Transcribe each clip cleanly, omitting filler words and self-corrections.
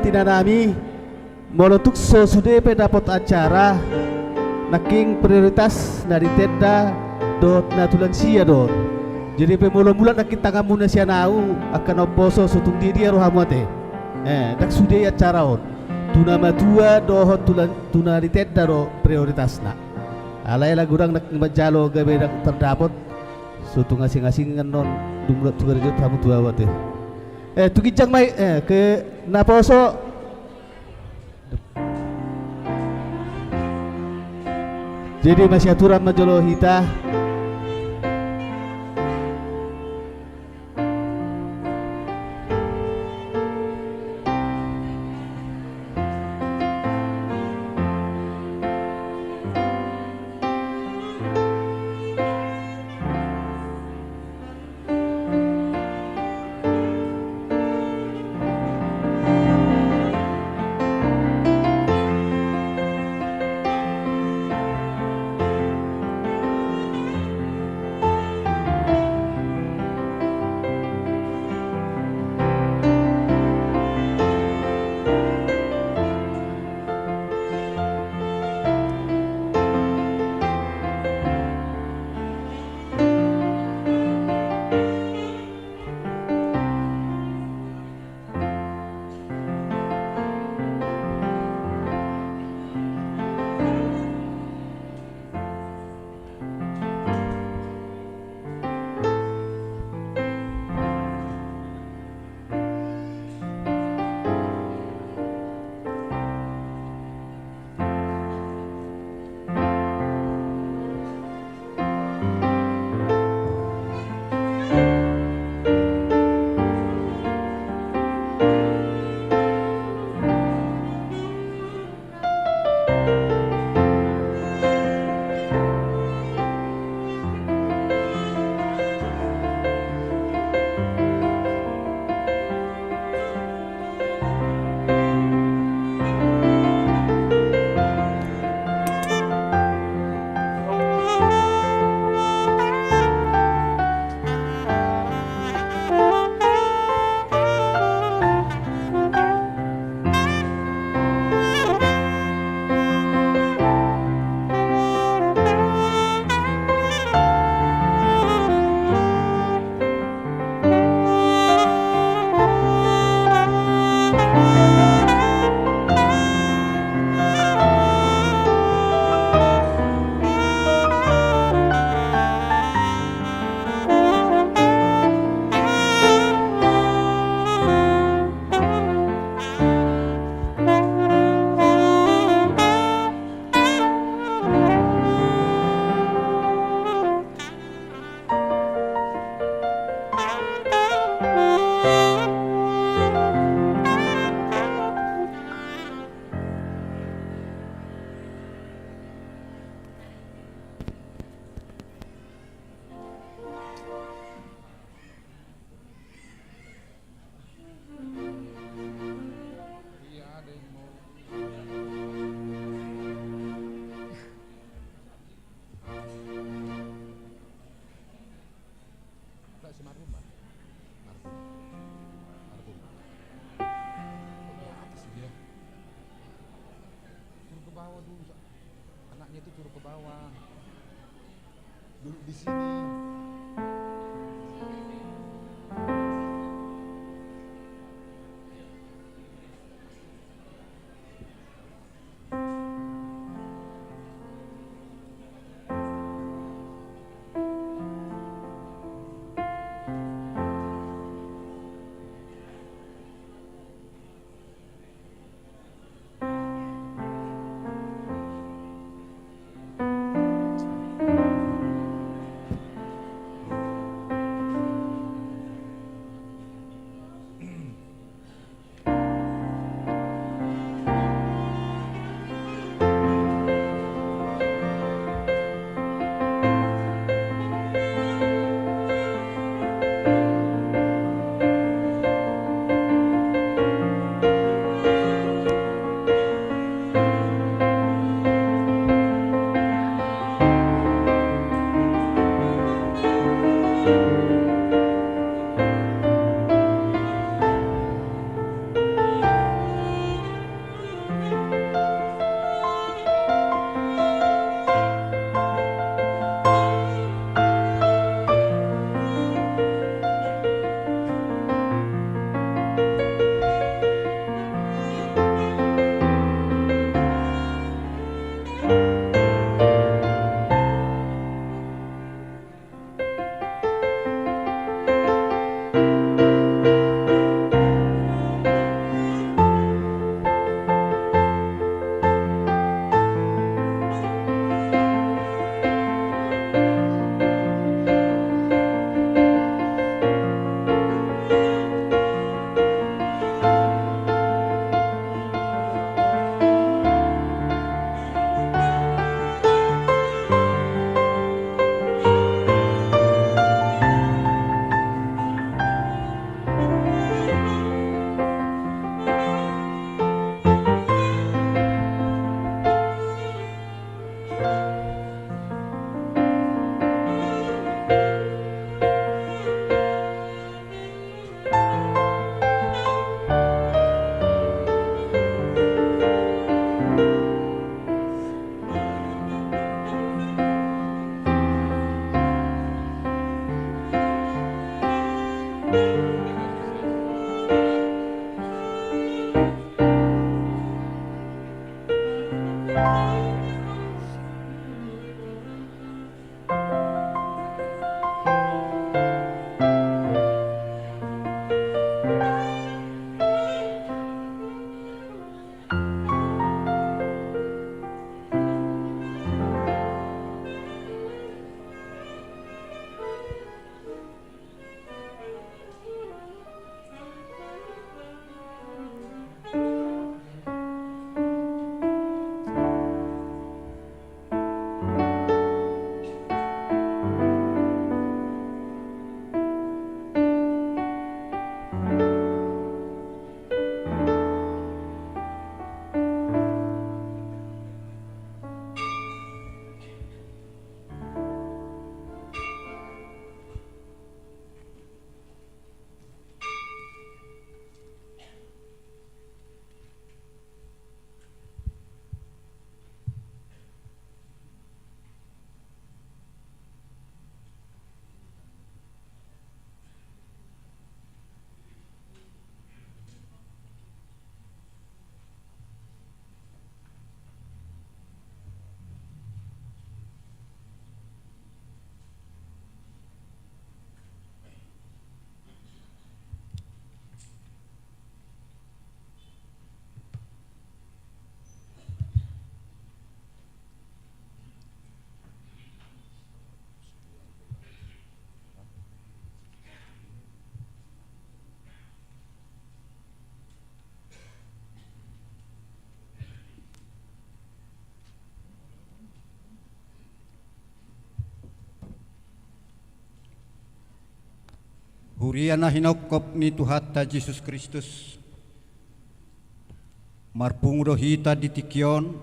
tinanami molotuk so sudah dapat acara naking prioritas dari tenda dot natulan sia dot jadi pemula-mula nakin tangan muna siya nau akan oposo sutung diri rohamate dak sudah acara on tuna matua dohot tulan tuna di tenda do prioritas na alay lagurang nak majalo gabe dak terdapat sutung asing-asing non dumrat tugarjot kamu tua wate tukijang mai ke naposo jadi masih aturan majolo hita duduk di sini. Huriana hinokop ni Tuhatta Yesus Kristus. Marpung rohita ditikyon.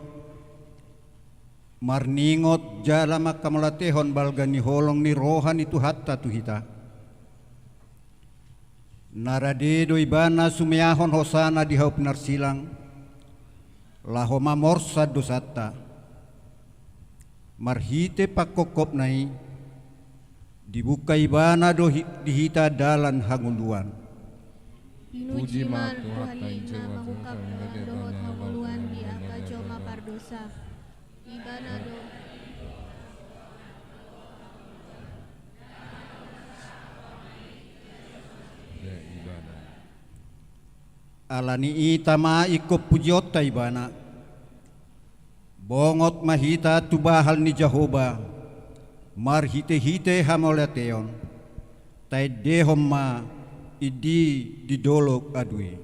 Marningot jala makamulatehon balga ni holong ni rohan ni Tuhatta tuhita. Naradedo ibana sumiyahon hosana di haup narsilang. Laho mamorsa dosata. Marhite pakokop nai. Dibuka ibana dihita dalan hanguluan. Puji ma Tuhan Injil mengungkap dohot hanguluan di angka coma pardosa. Ibana do Alani itama ikop pujiota ibana. Bongot mahita tubahal ni Jehovah. Marhite-hite hamolateon. Tai dehom ma idi didolok adui.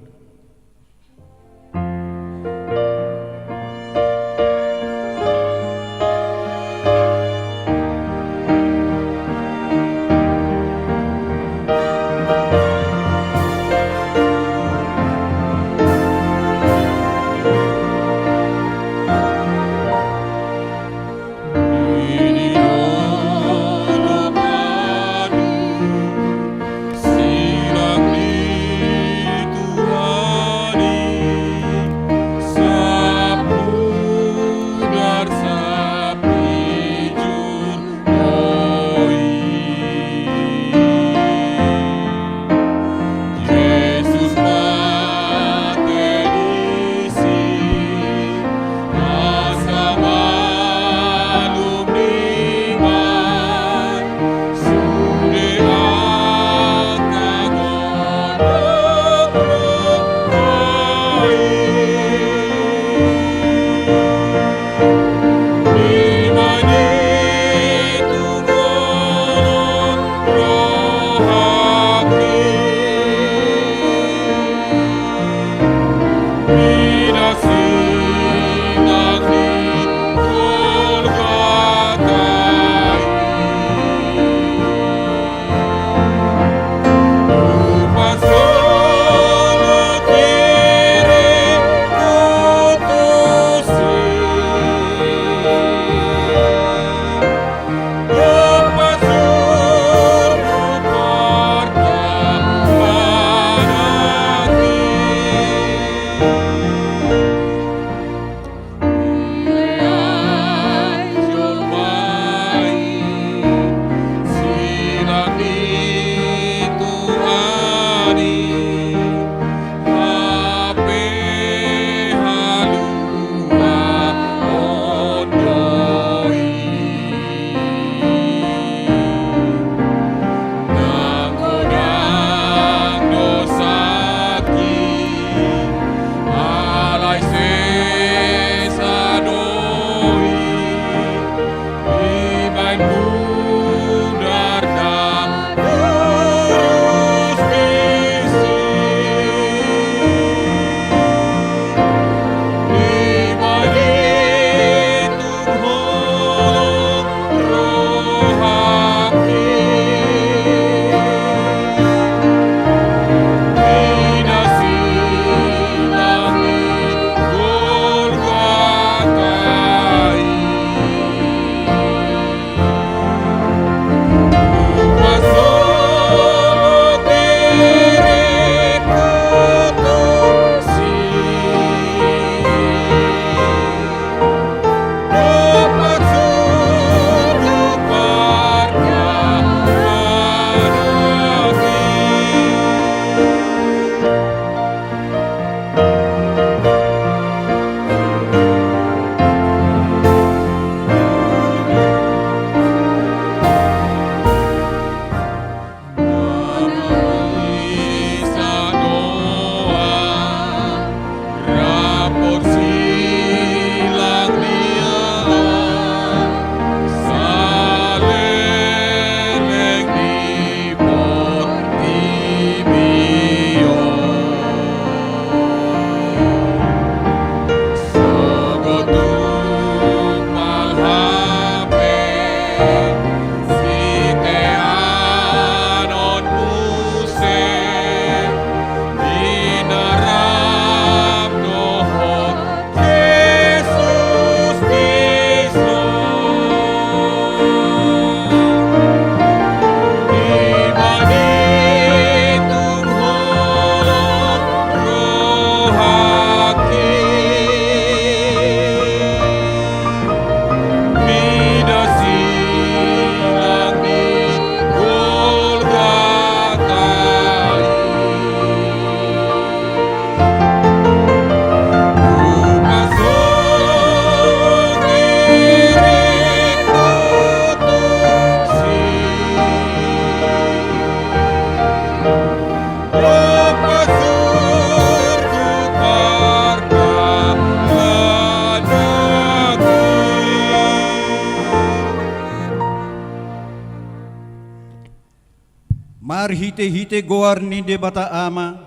hite-hite goar ni debata ama,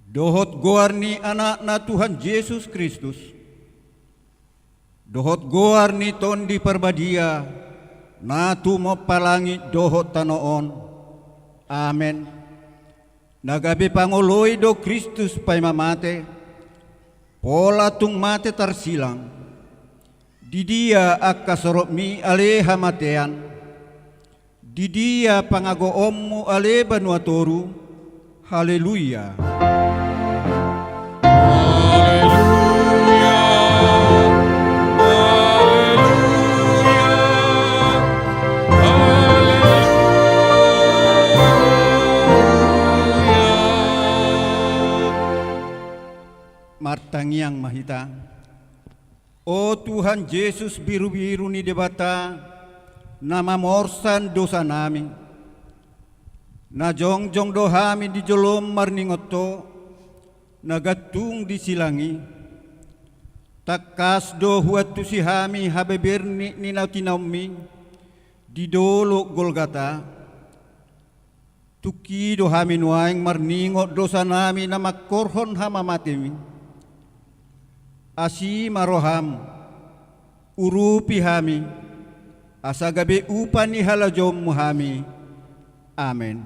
dohot goar ni anak na Tuhan Yesus Kristus, dohot goar ni ton di perbadia, na tumo palangi dohot tanoon. Amen. Nagabi pangoloy do Kristus pay mamate, pola tung mate tarsilang, di dia akasarop mi aleha matean, di dia pangagoommu ale banuatoru. Haleluya. Martangiang mahita, O Tuhan Yesus biru-biru ni debata, nama morsan dosa nami, na jongjong dohami di jolom marningoto, nagatung di silangi, takas do huat tu sihami habebirni ninaw tinaumi, di dolo Golgata, tuki dohami nuaing marningot dosa nami na makorhon hamamatimi, asi maroham urupi hami asagabe upani halajom muhami. Amen.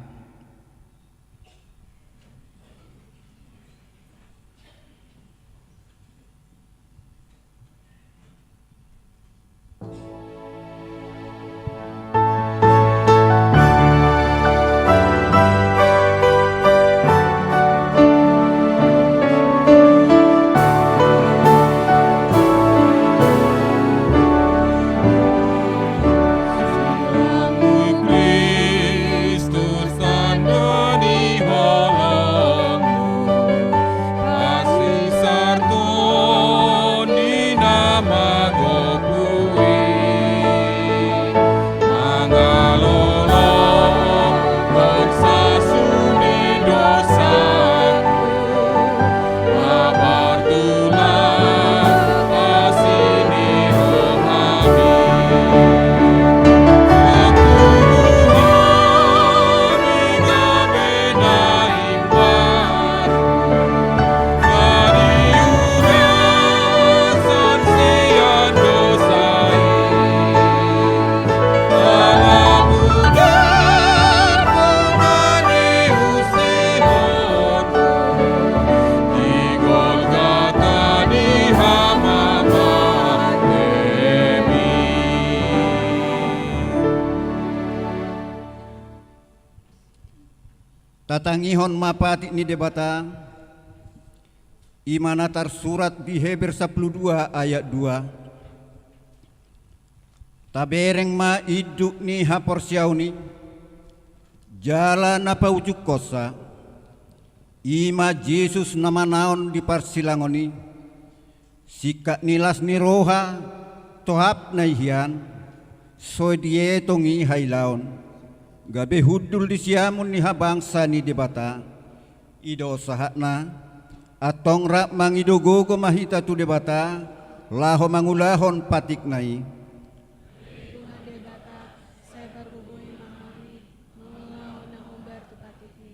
Tatangihon mapati ni debata, imana tersurat di Heber 12 ayat 2. Tabereng ma iduk ni haporsiauni, jalan apa ujuk kosa, ima Yesus nama naon di parsilangoni, sikat nilas ni roha, tohap naihian, soy dietongi hailaon. Gabe hudul di siamun ni habangsa ni debata, ido sahatna, atong rak mangidogogo mahita tu debata, laho mangulahon patik nai. Tuhan debata, saya berhubungi mamani, mengulang na umbar tu patik ni.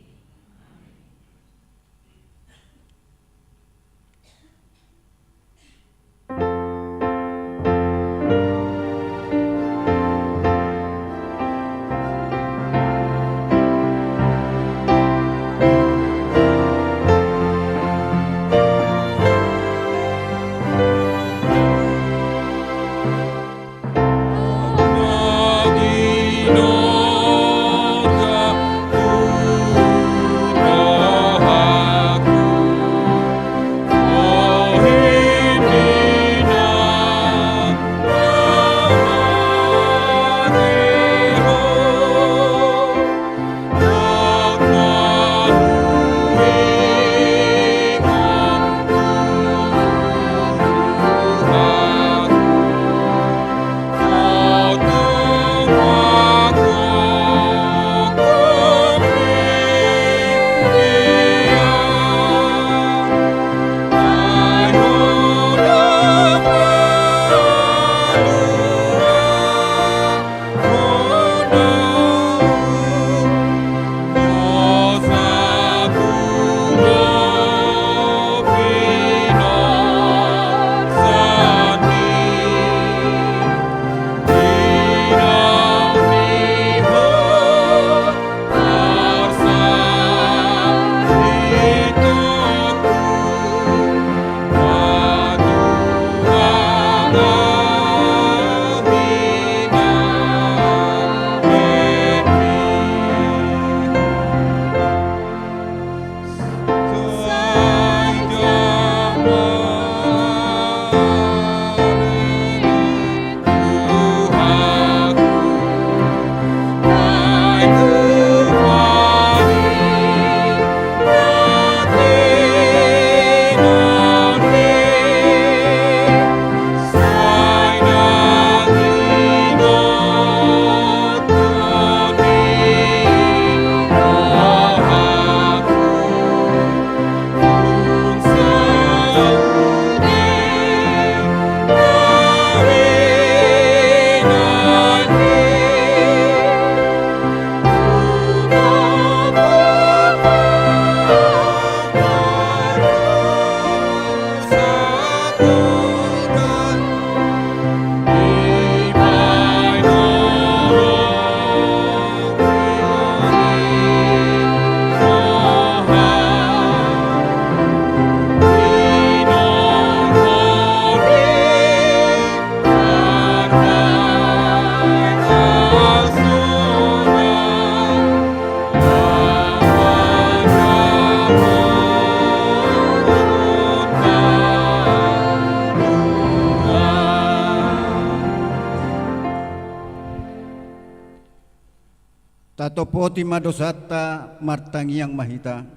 katopoti madosata martangiang mahita.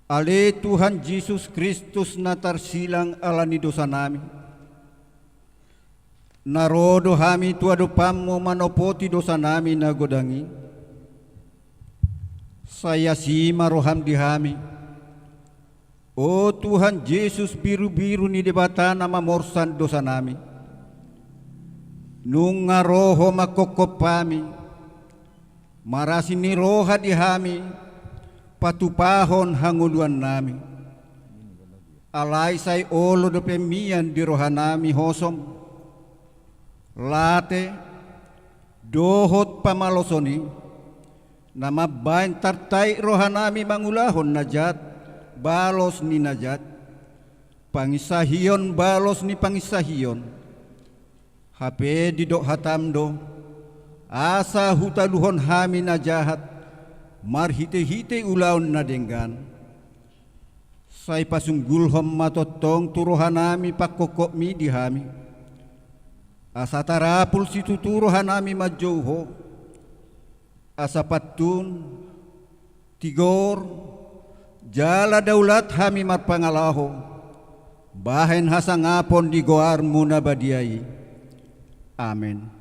Ale Tuhan Yesus Kristus natarsilang alani dosa nami. Narodo hami tuado pamo manopoti dosa nami nagodangi. Saya sima roham di hami. O Tuhan Yesus biru-biru ni debata nama morsan dosa nami. Nunga roho makokopami. Marasi ni roha di hami. Patupahon hanguluan nami. Alay say olo do pemian di roha nami hosom. Late dohot pamalosoni. Nama bain tartai rohanami mangulahon najat balos ni najat pangisahion balos ni pangisahion hape didok hatamdo asa hutaluhon hami najahat marhite-hite ulaon nadenggan say pasunggulhom matotong turohanami pakokok mi di hami asa tarapul situ turohanami majouho asa patun tigor jala daulat hami marpangalaho bahen hasangapon di goar munabadiai. Amin.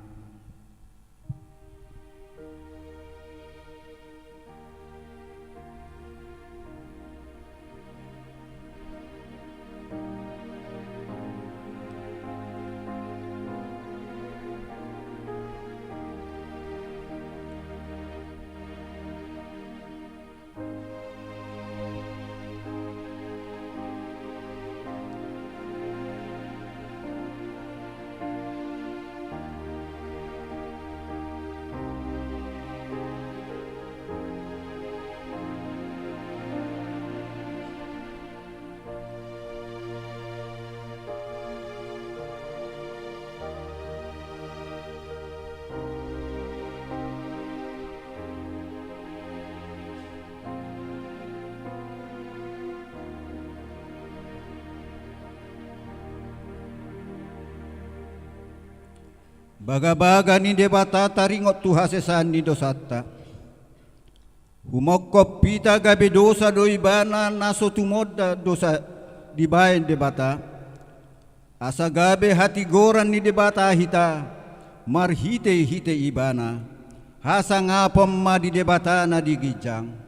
Baga-baga ni debata taringot tuha sesan ni dosata. Humokop pita gabe dosa doibana naso tumoda dosa dibain debata. Asa gabe hati goran ni debata hita marhite hite ibana. Hasa ngapom ma di debata na digijang.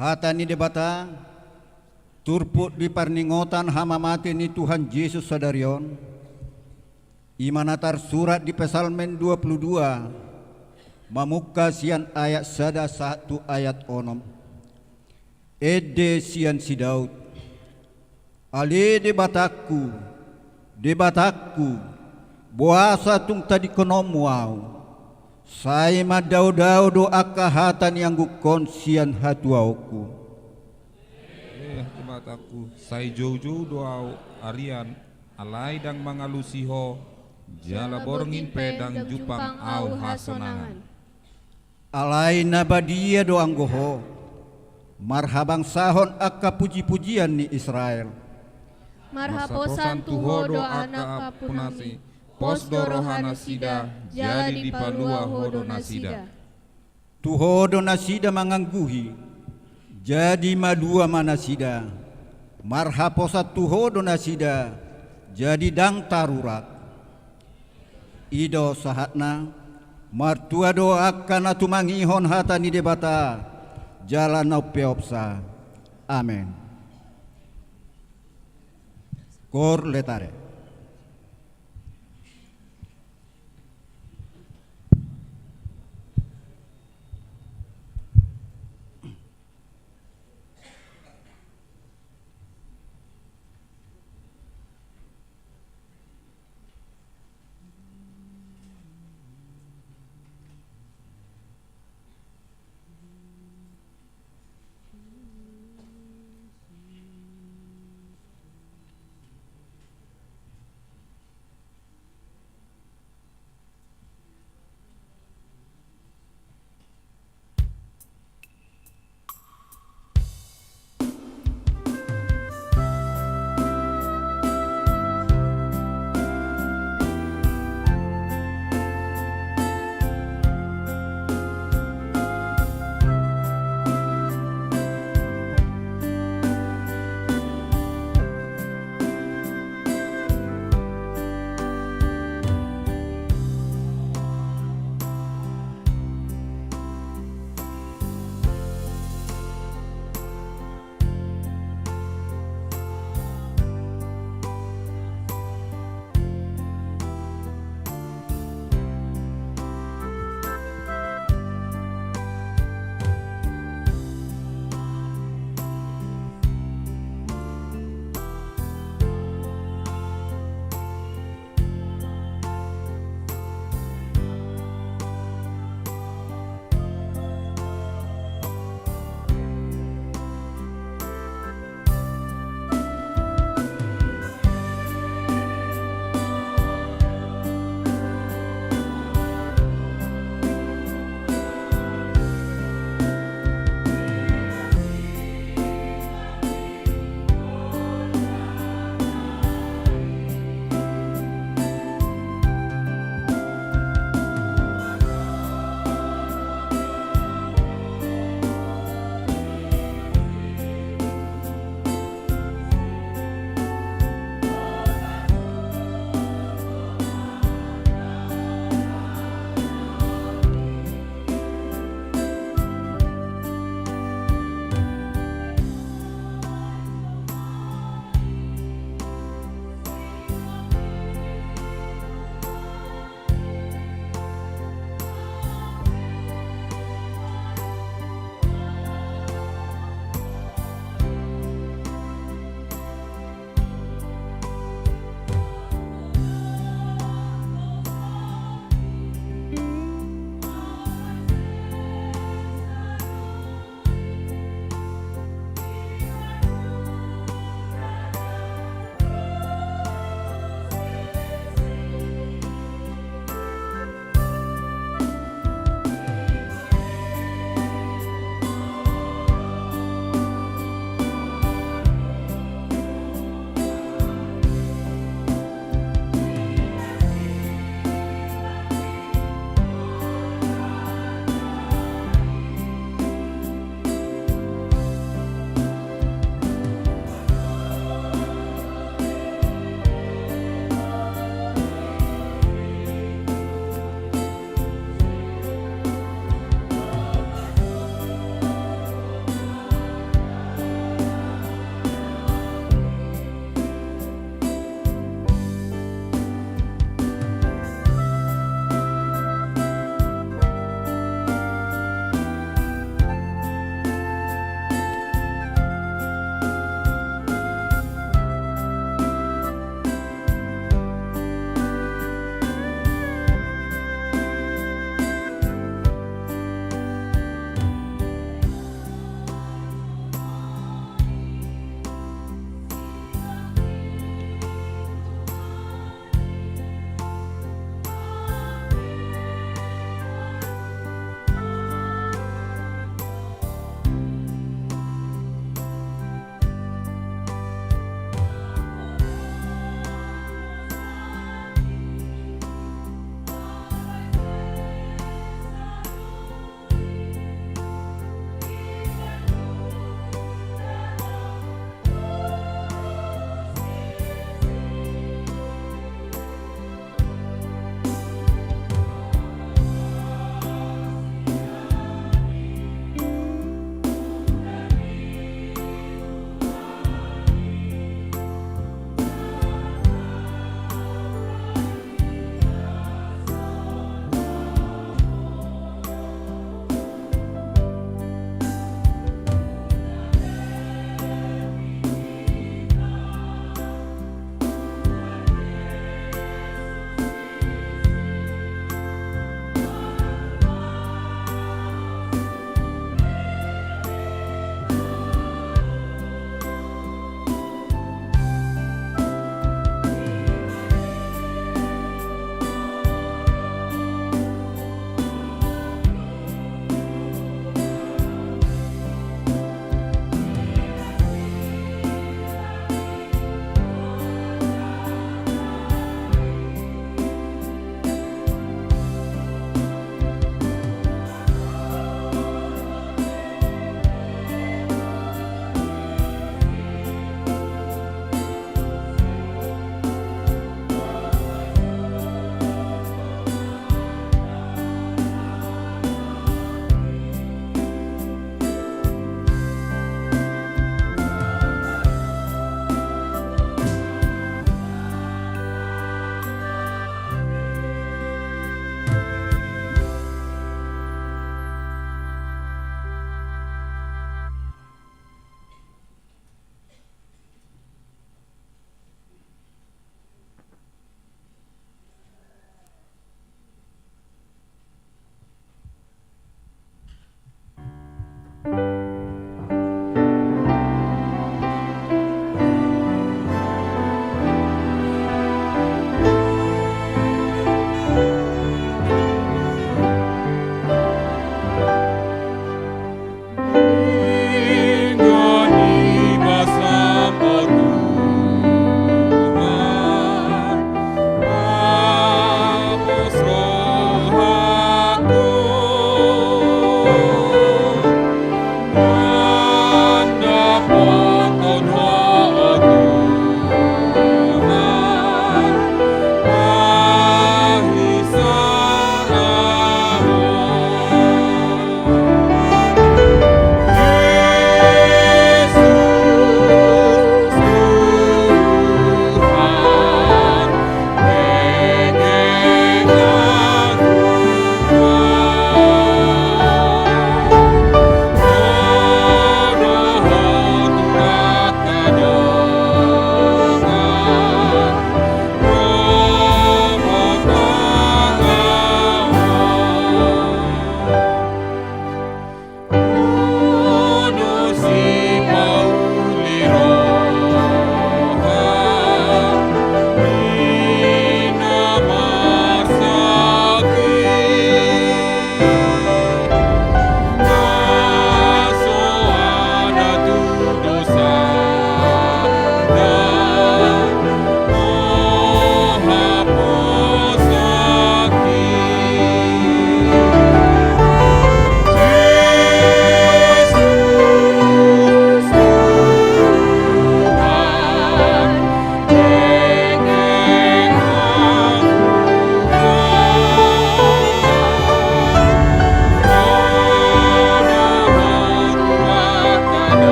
Hata ni debata turput di parningotan hama mati ni Tuhan Yesus sadarion imanatar surat di Pesalmen 22 mamuka sian ayat sada 1 ayat onom ede sian si Daud ale debatakku boasa tung tadi konom wow saya madau-dau doa kahatan yang gukon sian hatuauku. Mataku, saya jauh-jauh doa arian, alai dang mangalusiho, jala borngin pedang jupang au hasonangan. Alai nabadia doang goho, marhabang sahon akka puji-pujian ni Israel. Marhaposan tuho do anak kapunasi. Pos dorohana sida jadi di palua hodo nasida. Tuhodo nasida mangangguhi jadi madua manasida, marhaposat tuho donasida, jadi dang tarurat. Ido sahatna, martua doakan atumangihon hatani debata, jalan peopsa. Amin. Kor letare.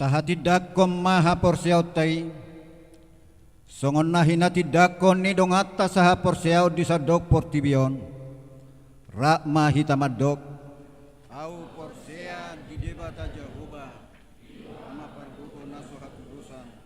tahati dakom maha porsiau tai songon nahina tidakon ni dong atas saha porsiau di sadok portibion rak mahita madok au porsea di debata Jehovah ama parbuko naso hakudusan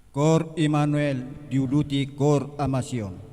Kor Immanuel diuluti Kor Amasion.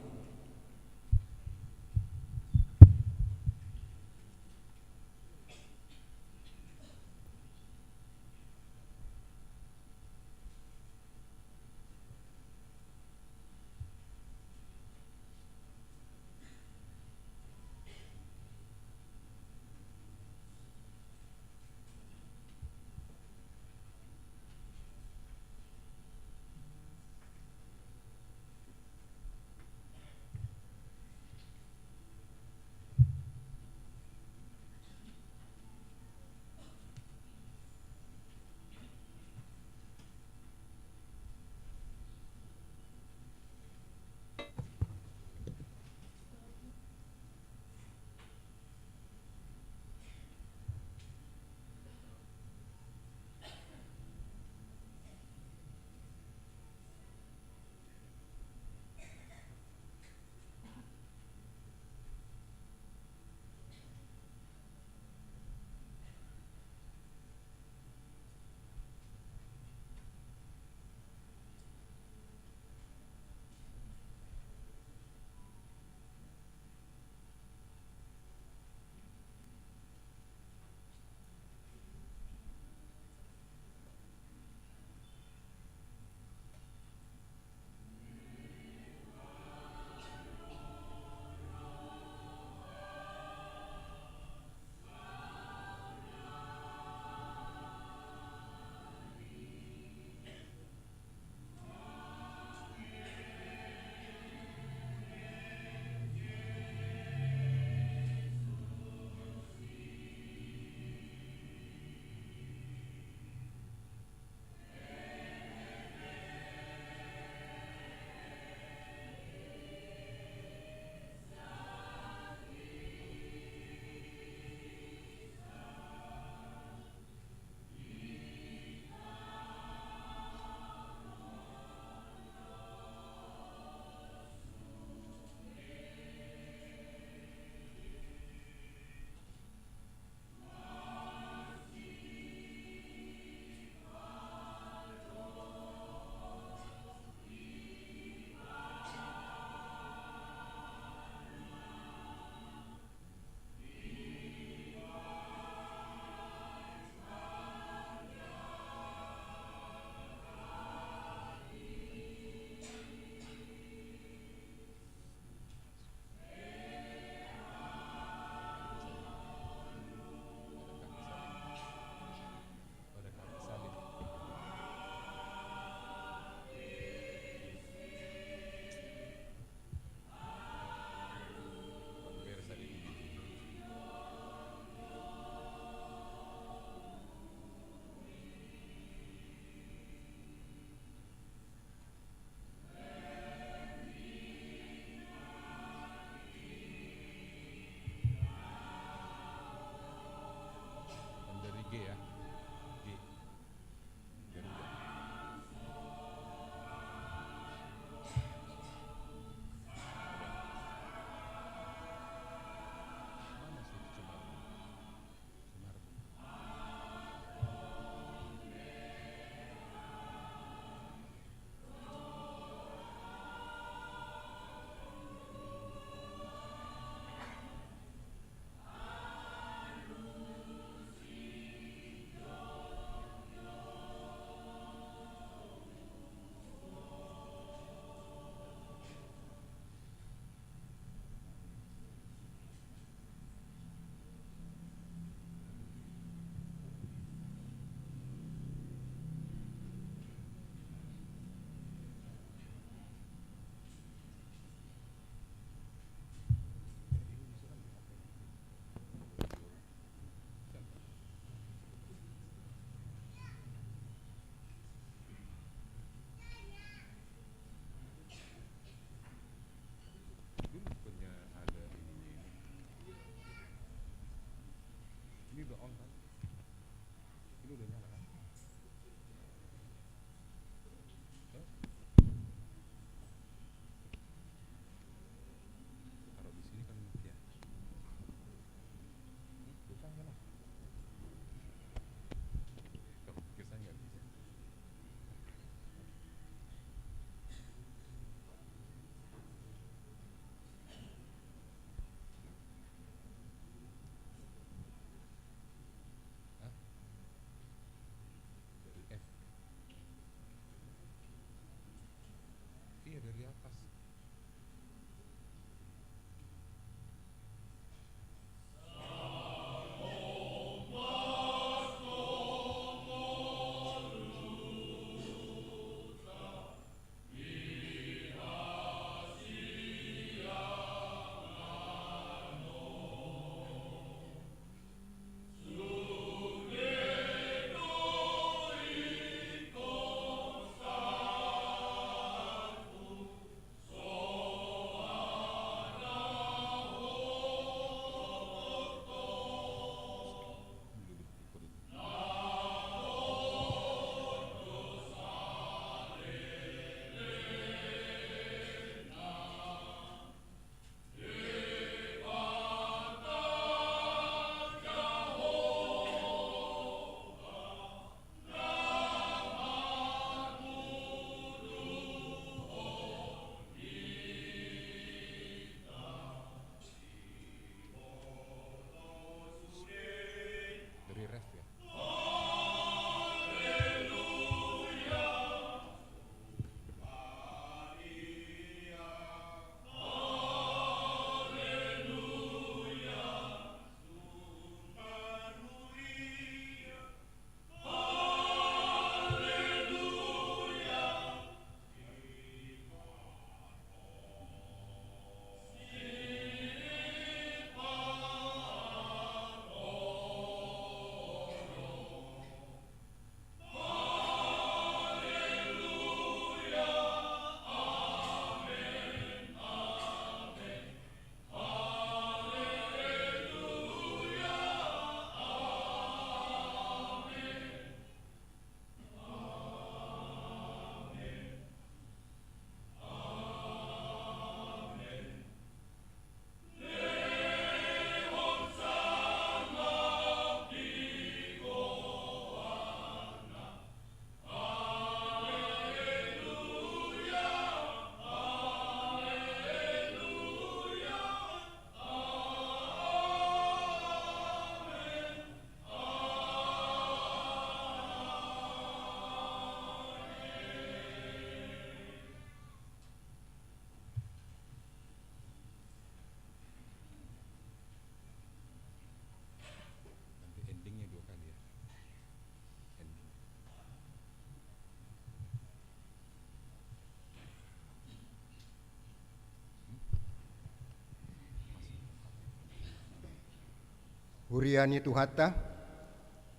Huriani tuhata,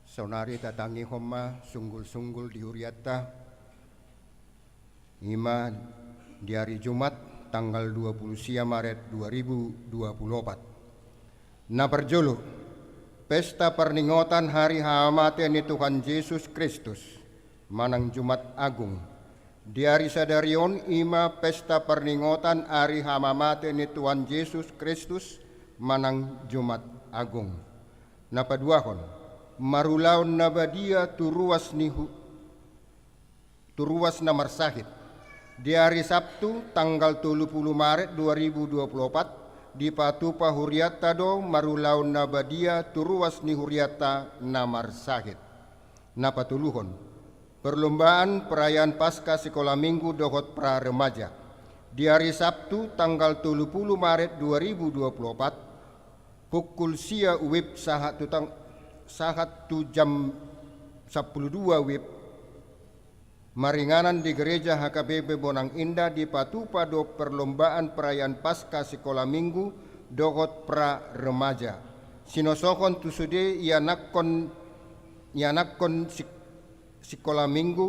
sonari tatangi homa sunggul-sunggul di huriata. Ima di hari Jumat tanggal 20 Maret 2024. Na perjulu, pesta perninggotan hari hamate ni Tuhan Yesus Kristus, manang Jumat Agung. Di hari sadarion ima pesta perninggotan hari hamamate ni Tuhan Yesus Kristus, manang Jumat Agung. Na paduahon, marulaon na badia turuas na marsahit. Di hari Sabtu tanggal 30 Maret 2024 di Patupa Huriata do marulaon na badia turuas ni Huriata na marsahit. Na patuluhon, perlombaan perayaan Paskah Sekolah Minggu dohot pra remaja. Di hari Sabtu tanggal 30 Maret 2024 pukul sia wib sahat tu jam 12 wib maringanan di gereja HKBP Bonang Indah di Patupa do perlombaan perayaan Paskah Sekolah Minggu dohot pra remaja. Sinosokon tusude ianakkon sekolah minggu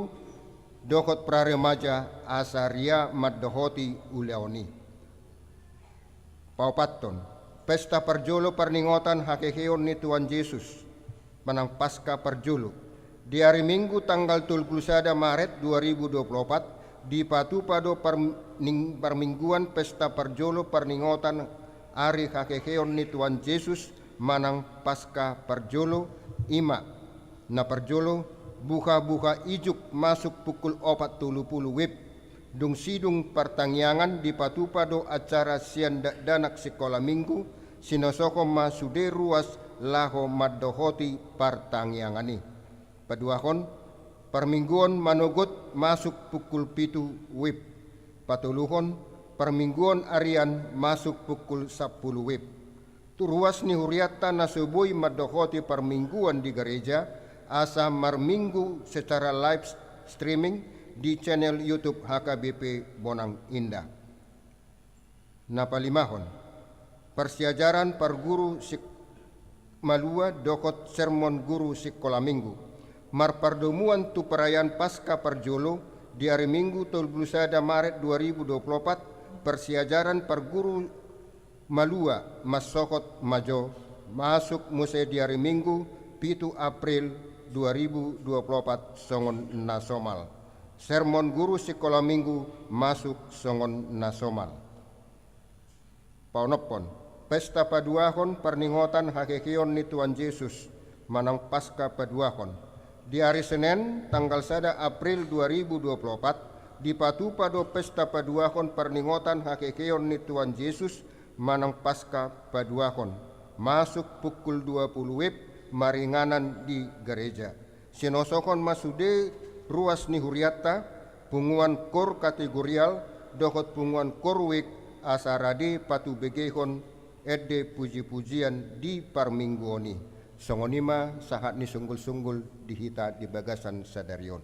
dohot pra remaja asaria maddohoti uleoni. Paupatton, pesta perjolo perninggotan hakeheon ni Tuhan Yesus manang Paskah perjolo. Di hari Minggu tanggal 31 Maret 2024 di Patupa do permingguan pesta perjolo perninggotan hari hakeheon ni Tuhan Yesus manang Paskah perjolo ima na perjolo buka-buka ijuk masuk pukul 4:30 wib dung sidung pertangyangan di Patupa do acara sian danak sekolah minggu sinosoko masude ruas laho maddohoti pertangyangani. Paduahon, permingguan manogot masuk pukul 7 wib. Patuluhon, permingguan arian masuk pukul 10 wib. Turuas ni huriata nasuboy maddohoti permingguan di gereja asa marminggu secara live streaming di channel YouTube HKBP Bonang Indah. Napalimahon, persiajaran perguru malua dokot sermon guru sekolah minggu. Marpardomuan tu perayaan Paskah perjolo di hari Minggu 31 Maret 2024 persiajaran perguru malua masokot majo masuk muse di hari Minggu 7 April 2024 songon nasomal. Sermon guru sekolah minggu masuk songon nasomal. Paunopon, pesta paduahon perninggotan hakekeon ni Tuhan Yesus manang Paskah paduahon. Di hari Senin tanggal 1 April 2024 di Patupa do pesta paduahon perninggotan hakekeon ni Tuhan Yesus manang Paskah paduahon. Masuk pukul 20 wib maringanan di gereja. Sinosokon masude ruas ni huriata punguan kor kategorial dohot punguan korwik asarade patu begehon edde puji-pujian di parmingguoni. Songonima sahat ni sunggul-sunggul dihita di bagasan sadarion.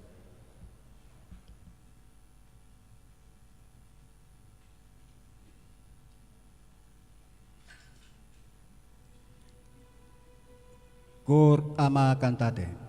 Kor ama kantate.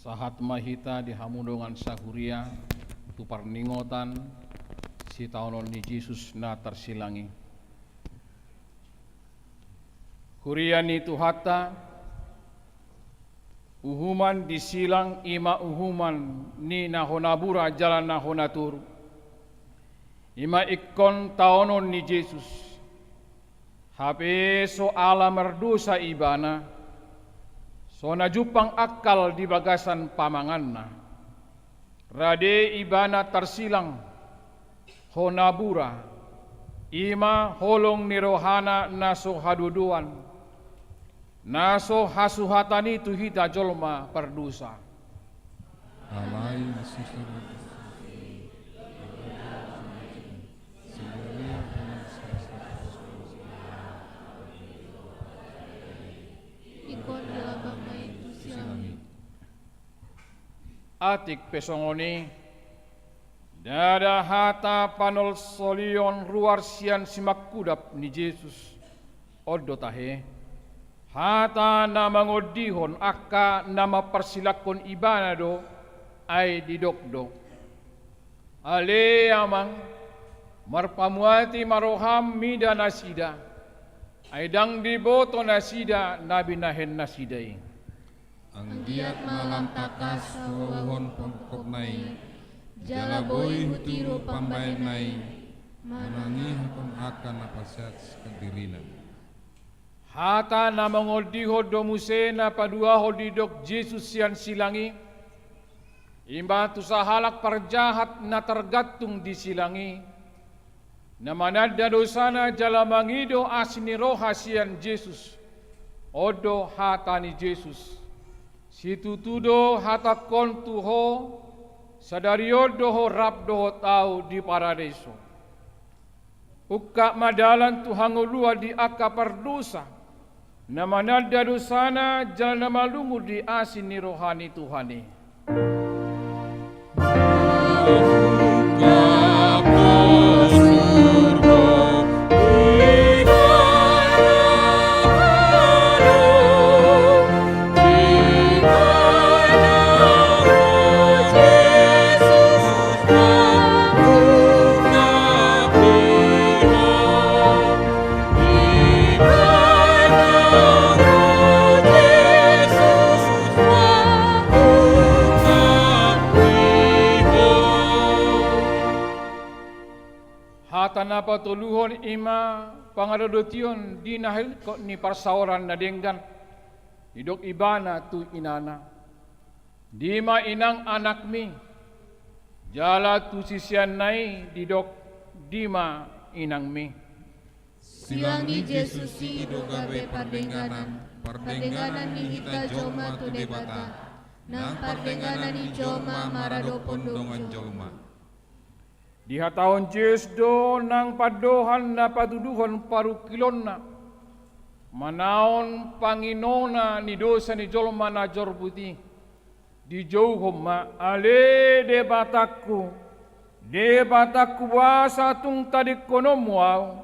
Sahat mahita di hamundongan sahuria tu parningotan si taonon ni Yesus na tersilangi. Huriani tu hatta uhuman disilang ima uhuman ni nahonabura jalan nahonatur. Ima ikon taonon ni Yesus. Hape so ala merdosa ibana. So najupang akal di bagasan pamanganna. Rade ibana tersilang honabura. Ima holong nirohana naso haduduan. Naso hasuhatani tuhita jolma perdusa. Alai sisir Ikon dilabang na itu silangi. Atik pesongoni dada hata panol solion ruar sian simak kudap ni Yesus odo tahe hata nama ngodihon akka nama persilakon ibanado ay didokdo ale amang marpamuati maroham mida nasida ay dang diboto nasida nabi nahen nasidai ang giat malam takas rohon pangkop nai jalaboy hutiru pambay nai manangi akan napasat kandirina. Hata na mangoldiho domuse na paduaho didok Jesus sian silangi. Imba tu sahalak parjahat na tergantung di silangi. Na manada dosana jalamangido asini roha sian Jesus. Odo hata ni Jesus. Situtudo hata kontuho. Sadariodo ho rabdo tau di paradiso. Ukka madalan tuhangulua di aka pardosa. Namanada dosana jalan malungu di asini rohani Tuhani. Hata na patuluhon ima pangadodotion di nahil ko ni parsaoran na denggan hidok ibana tu inana di ma inang anak mi jala tu sisian nai didok di ma inang mi Silangi Jesus si ido gabe pardenganan ni hita joma tu debata, nang pardenganan ni joma marado pondongan joma. di hataon Yesus do nang padohan na paduduhon parukilon na manaon panginona ni dosa ni jolma na jorbuti di jauh ma ale de bataku wasa tung tadi konom wow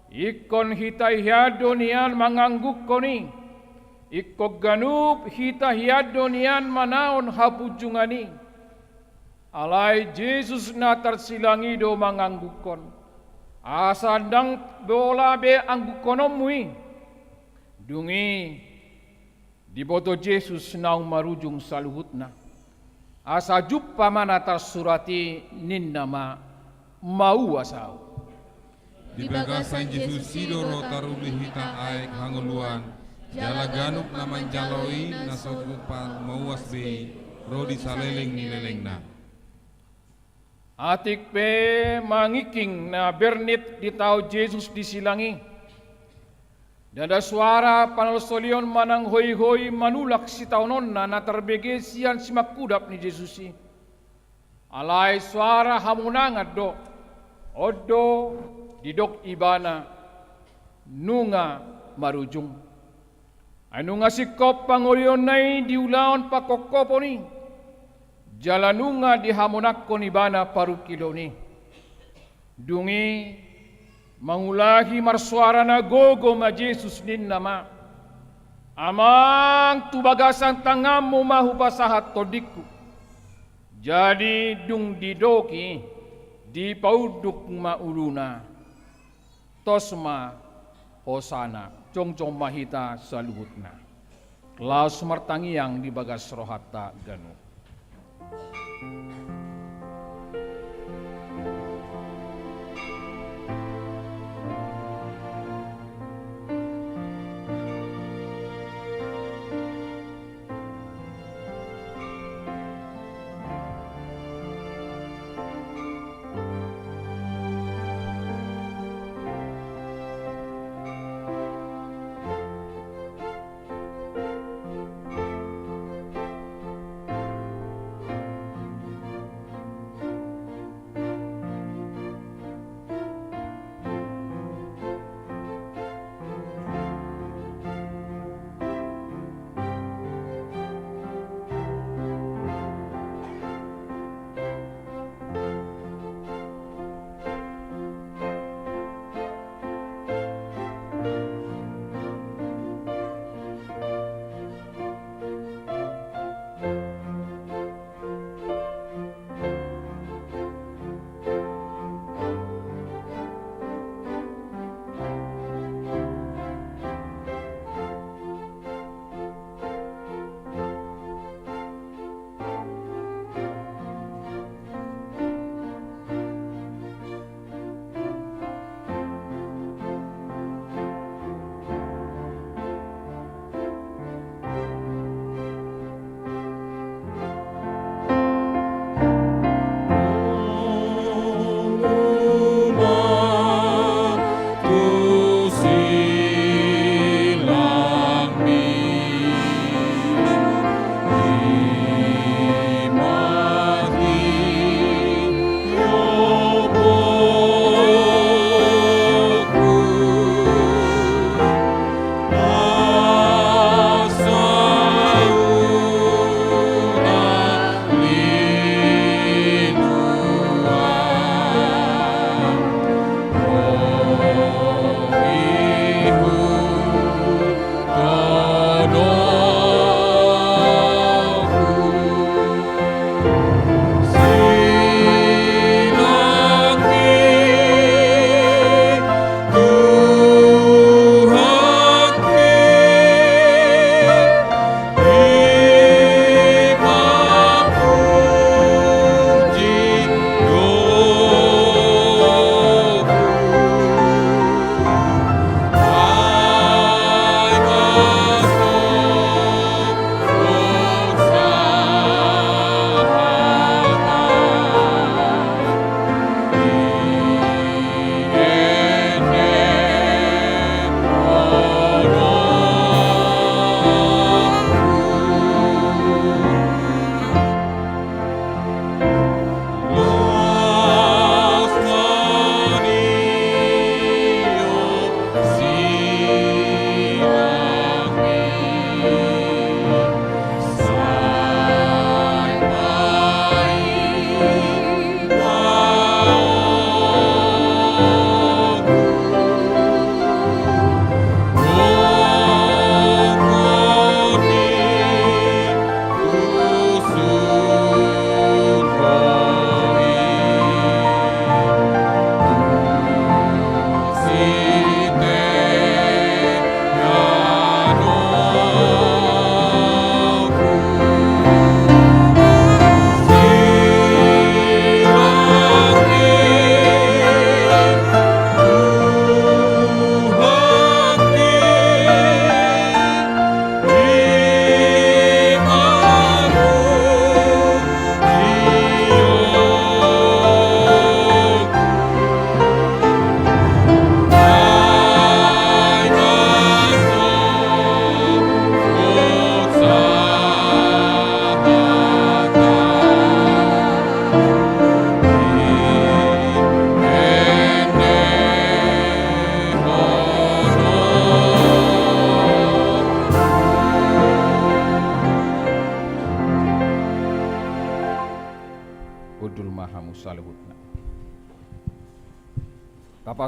ikon hita hiado nian mangangguk koni ikok ganup hita hiado nian manaon hapujungani alai Jesus na tersilangi do manganggukon asandang bola be anggukonomui dungi di boto Jesus naung marujung saluhutna asa juppa mana tersurati ninnama mau asau Di bagasan Jesus sidoro taruli hita aek hanguluan jala ganup naman jaloi nasotupan mauas bei rodi saleleng ni lelengna. Atik pe mangiking na bernit di tau Jesus disilangi. Dada suara panalsolion manang hoi-hoi manulak si taunon na terbege sian simak kudap ni Jesusi. Alai suara hamunangat do. Odo didok ibana nunga marujung. Anu ngasikop pangolion nai diulaon pakokopo ni. Jalanunga dihamonakko ni bana parukiloni. Dungi mangulahi marsuara na gogo ma Jesus nin nama. Amang tubagasan tangamu mahu pasahat todikku. Jadi dung didoki di pauduk mauluna. Tosma hosana congcong mahita saluhutna. Klaus martangiang di bagas rohata ganu.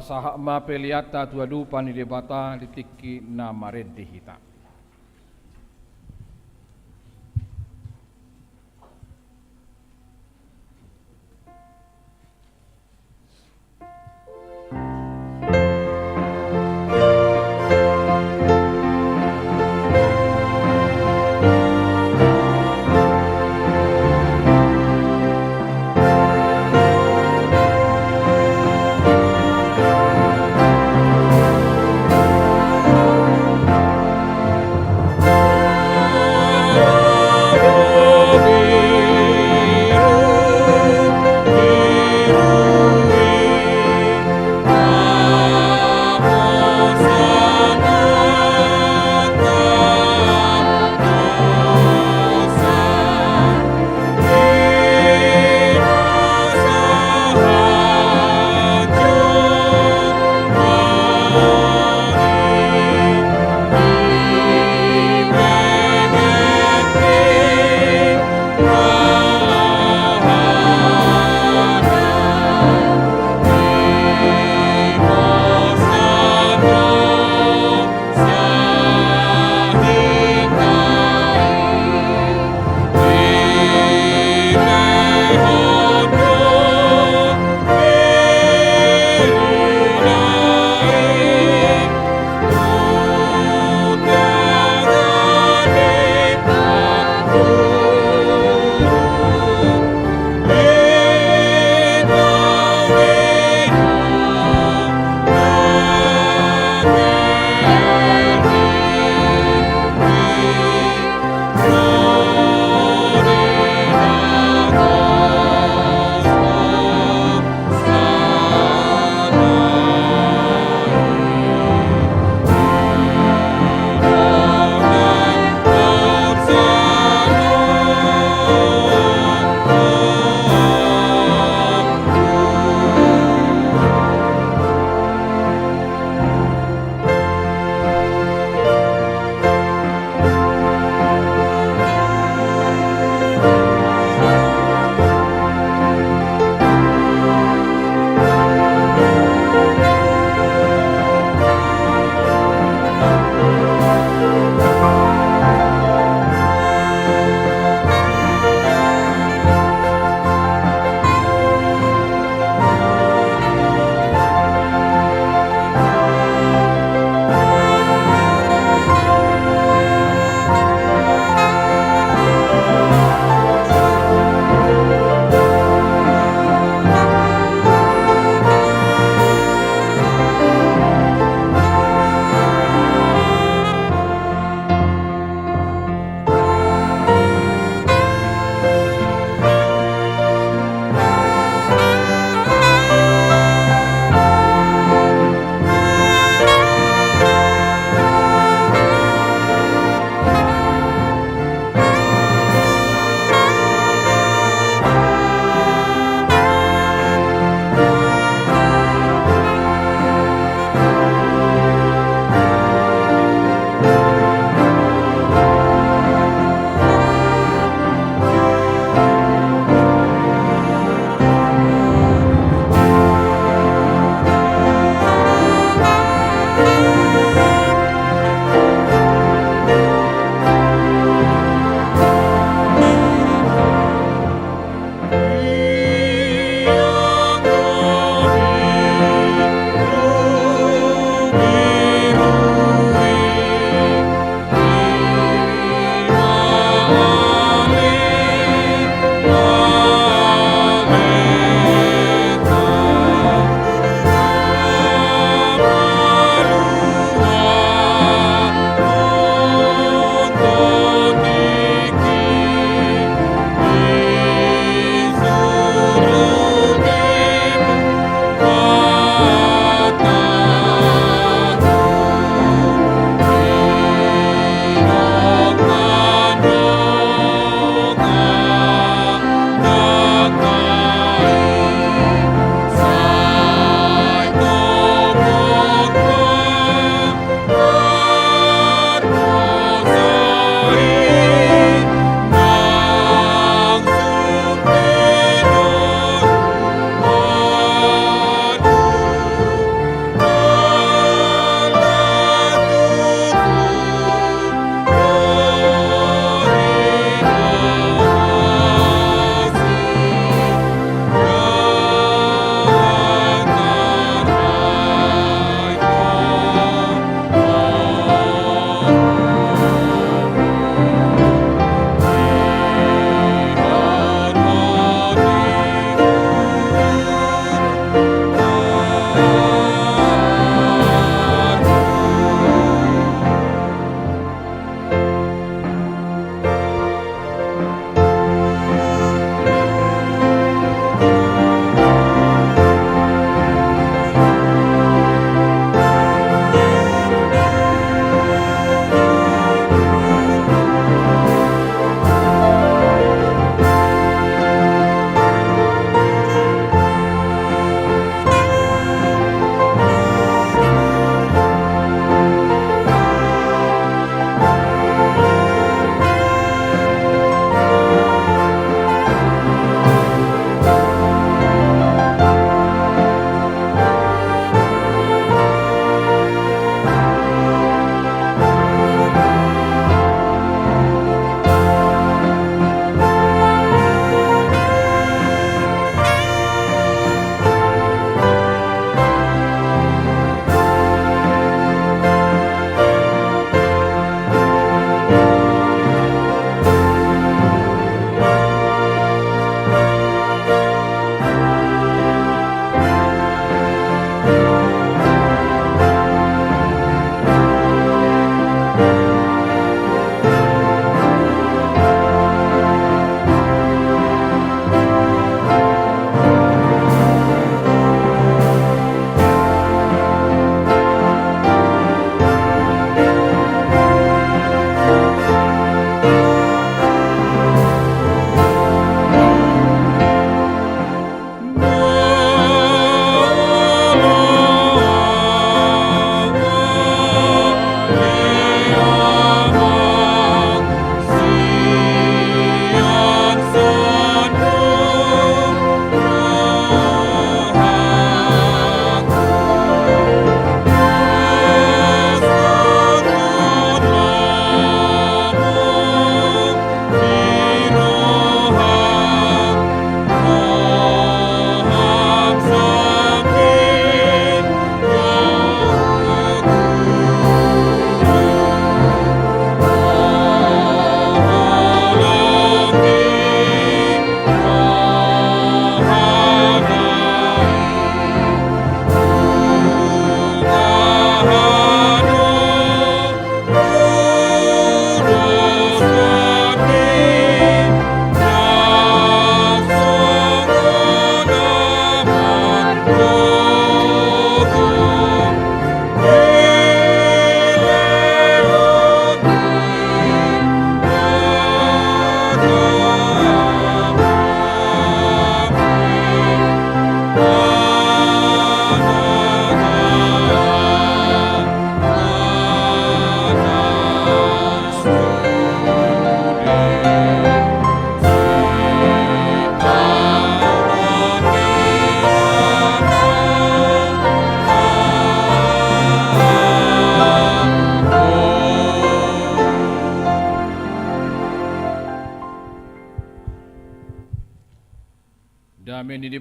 saha ma peliata tua dupa ni debata ditiki na marede hita.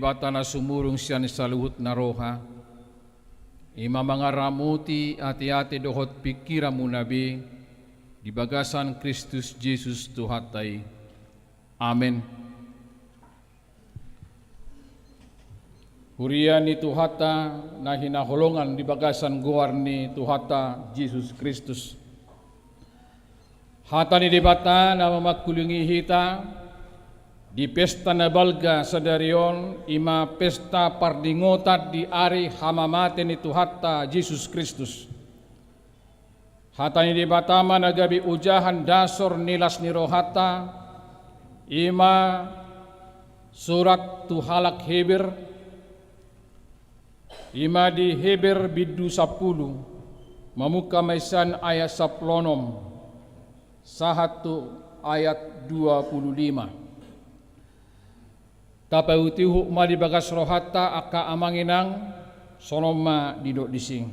bata na sumurong siya ni saluhut na roha. Ima mga ramuti ati-ati dohot pikira mo nabi, di bagasan Kristus Jesus Tuhatay. Amen. Hurian ni Tuhata na hinahulungan di bagasan guar ni Tuhata Jesus Kristus. Hata ni dibata na mamakulingi hita di pesta na balga sa darion ima pesta pardingotat di ari hamamate ni Tuhata Jesus Kristus. Hata ni dibata managabi ujahan dasor nilas ni rohata ima surat tuhalak Heber ima di Heber bidu 10 mamuka maisan ayat 10 sahatu ayat 25. Tapayutihu mali bagas rohata aka amanginang sonoma didok dising.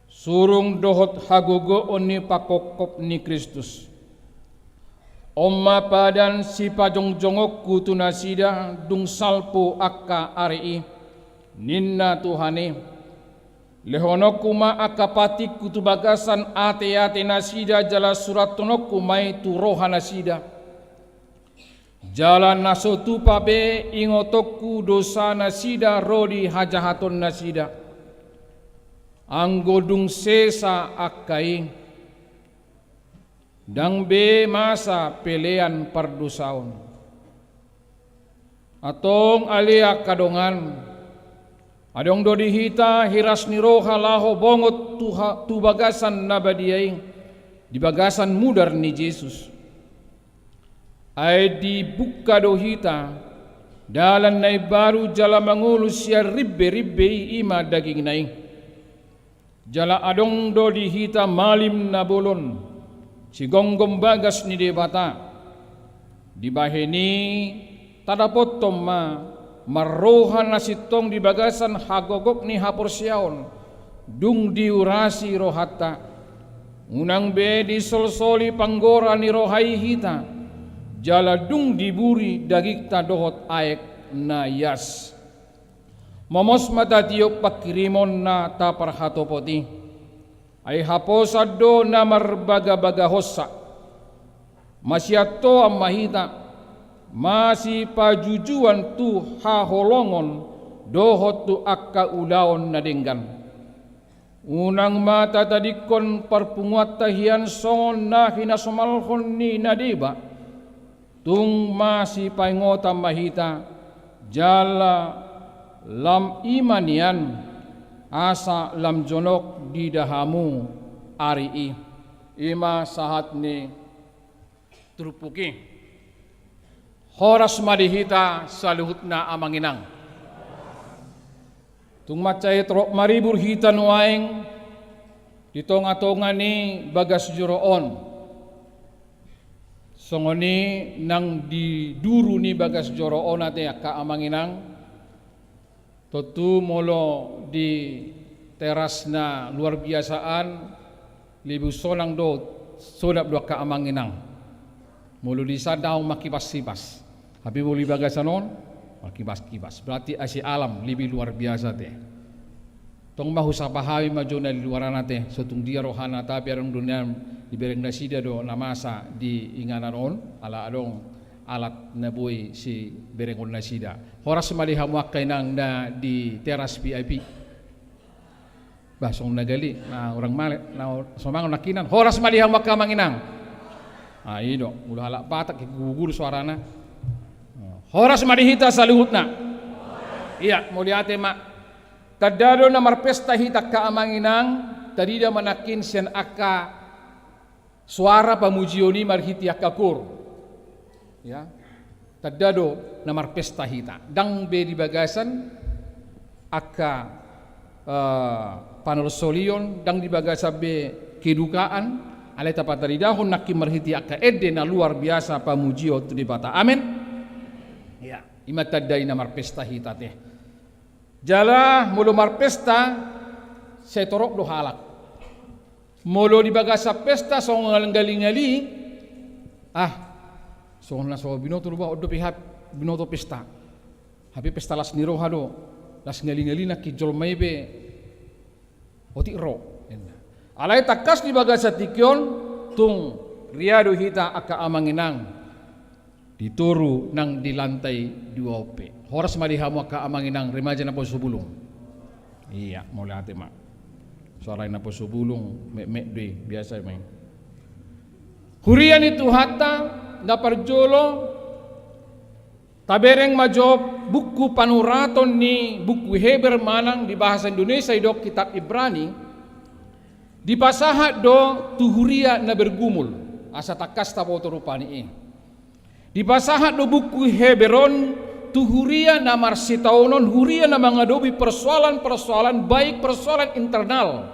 Surung dohot hagogo oni pakokop ni Kristus. Omma padan si pajongjongok kutunasida dung salpo aka ari ninna Tuhane. Lehonokuma akapatik kutubagasan ate-ate nasida jala surat tonokku mai tu roha nasida. Jalan nasotu pabe ingotokku dosa nasida rodi hajahaton nasida. Anggodung sesa akai. Dang be masa pelean pardosaon. Atong alia kadongan. Adong do dihita hiras ni roha laho bongot tu bagasan nabadiyaing. Di bagasan mudar ni Jesus. Ay dibuka dohita dalan nai baru jala mangulus ya ribbe ima daging naing jala adong do dihita malim na bolon si gonggom bagas ni debata dibaheni tadapot ma marrohan na sitong di bagasan hagogok ni haporsyaon dung diurasi rohata unang be di solsoli panggora ni rohai hita jaladung diburi dagikta dohot aek na yas. Momos matatiok pakirimon na taparhatopoti. Ay haposado na marbaga-baga hossa. Masyato ang mahita. Masi pajujuan tu haholongon dohot tu akka ulaon na dinggan. Unang mata tadikon parpunguat tahian songon na hinasomalhon ni nadiba. Tung masih paingota mahita jala lam imanian asa lam jonok di dahamu ari ima sahat ni trupuki horas madihita saluhut na amanginang tung macay trok maribur hita nuaing ditonga-tonga ni bagas juroon songoni nang di duru ni bagas joro onate ka amanginang totu molo di teras na luar biasaan libu sonang do sodap dua ka amanginang molo di sadaw makibas-sibas habi boli bagasanon makibas-kibas berarti asi alam lebih luar biasa teh tong mahusapahawi majona di luar nate sotung dia rohana tapi arang dunia dibereng nasida do namasa di ingananon ala adong alat naboy si berengon nasida horas malihamu kainang na di teras VIP basong nagali na orang male na somangon nakinan horas malihamu kamanginang ido ulah halak patak gugur suarana horas malihita saluhutna iya muliate mak tadado na marpesta hita kaamanginang tadida manakin sian aka suara pamujioni marhiti akakur ya tadado na marpesta hita dang be di bagasan aka panolosolion dang di bagasa be kedukaan alai tapataridahon nakki marhiti aka edde na luar biasa pamujio tu di bata amin ya imatadai na marpesta hita teh jala mulu marpesta setorok do halak mulu di bagasa pesta song ngaling-ngaling Soalnya so binoto lupa odo pihak binoto pesta. Hapi pesta las niroha do, las ngali-ngali nak kijol maibe oti ro. Alai takas di bagasa tikyon tung riado hita aka amanginang dituru nang di lantai 2 horas malihamu aka amanginang remaja na po subulong. Iya, mulai ate mak. Soalnya na po subulong mek deh biasa main. Hurian itu hatta na parjolo tabereng majob buku panuraton ni buku Heber manang di bahasa Indonesia idok kitab Ibrani di pasahat do tuhuria na bergumul asa takas tapoto rupani di pasahat do buku Heberon tuhuria na marsitaunon huria na mengadobi persoalan-persoalan baik persoalan internal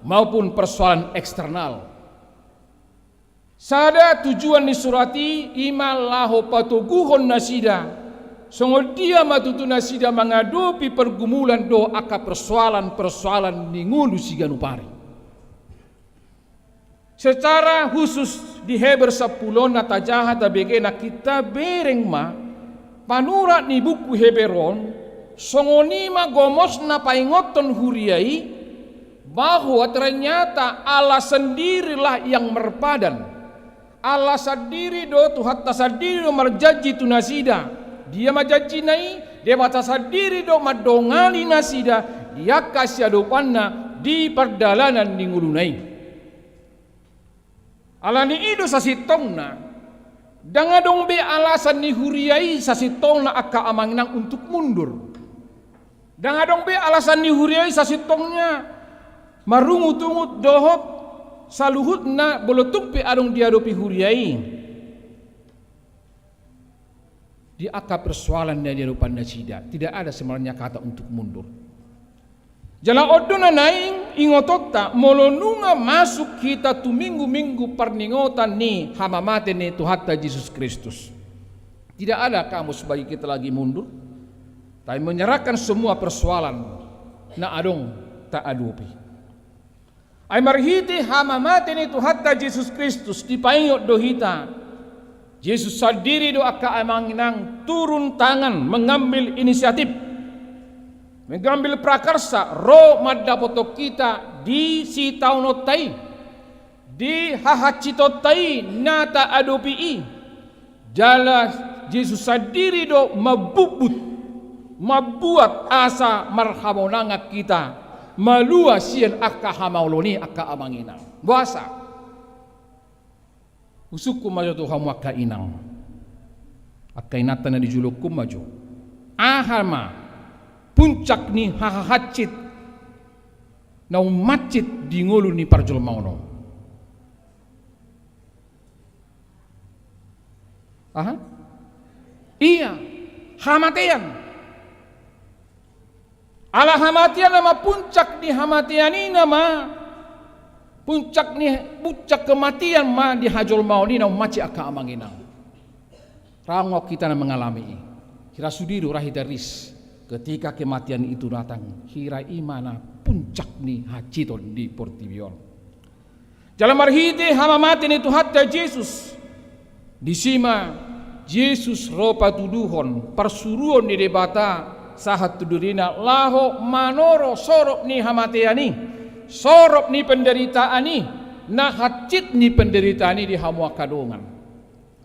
maupun persoalan eksternal. Sada tujuan disurati imal laho patuguhon nasida songol dia matutu nasida mengadopi pergumulan do aka persoalan-persoalan ningulu siganupari. Secara khusus di Heber 10 natajaha tabege na kita bereng ma panurat ni buku Heberon songonima gomos na paingoton huriai bahwa ternyata Allah sendirilah yang merpadan. Allah sendiri do Tuhan sendiri do marjaji tu nasida. Dia majaji nai, dia mata sendiri do madongali nasida, dia kasih adopanna di perdalanan ningulunai. Allah ni ido sasitongna, dangadong be alasan ni huriai sasitongna aka amangnang untuk mundur. Dangadong be alasan ni huriai sasitongnya marungut-ungut dohop saluhut na bolotuk pe adong diadopi huriai di akar persoalan dari hadapan nasida tidak ada sebenarnya kata untuk mundur. Jala odona naing ingotokta molonunga masuk kita tu minggu-minggu perningotan ni hamamate ni Tuhan Yesus Kristus. Tidak ada kamu sebagai kita lagi mundur, tapi menyerahkan semua persoalan na adong tak adopi. Ay marhiti hamamate ni Tuhan Yesus Kristus di paingot dohita. Yesus sendiri do aka amanginang turun tangan mengambil inisiatif, mengambil prakarsa roh madapoto kita di si taunotai, di hahacitotai nata adopi jala Yesus sendiri do mabuat asa marhamonanga kita malua sian aka hamauloni aka amanginang buasa usukku maju Tuhan waka inang aka inatan na dijulukum maju ahama puncak ni hahacit na umacit di ngulu ni parjol mauno iya hamatian ala hamatian nama puncak di hamatian ini nama puncak kematian ma di hajol mauni na maci aka amanginang rangok kita na mengalami kira sudiru rahitaris ketika kematian itu datang kira imana puncak ni haciton di portibion jalan marhiti hamamati ni Tuhan Yesus disima Yesus ropa tuduhon persuruhon di debata sahat tudurina laho manoro sorop ni hamatiani sorop ni penderitaani na hacit ni penderitaani di hamua kadongan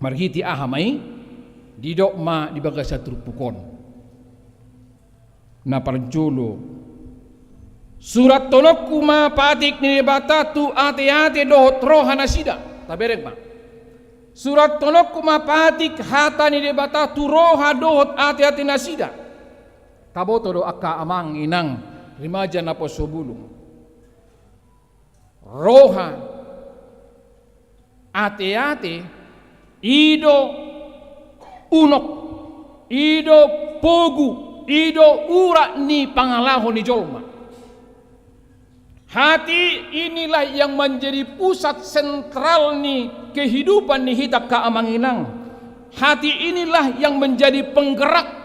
marhiti ahamai di dokma di bagasa trupukon na parjolo surat tonokku ma patik ni bata tu ate-ate dohot rohana sida taberek ma surat tonokku ma patik hata ni bata tu roha dohot ate-ate nasida taboto do aka amang inang rimaja na po sobulong roha ate-ate ido unok ido pogu ido ura ni pangalaho ni jolma hati inilah yang menjadi pusat sentral ni kehidupan ni hitak kaamanginang hati inilah yang menjadi penggerak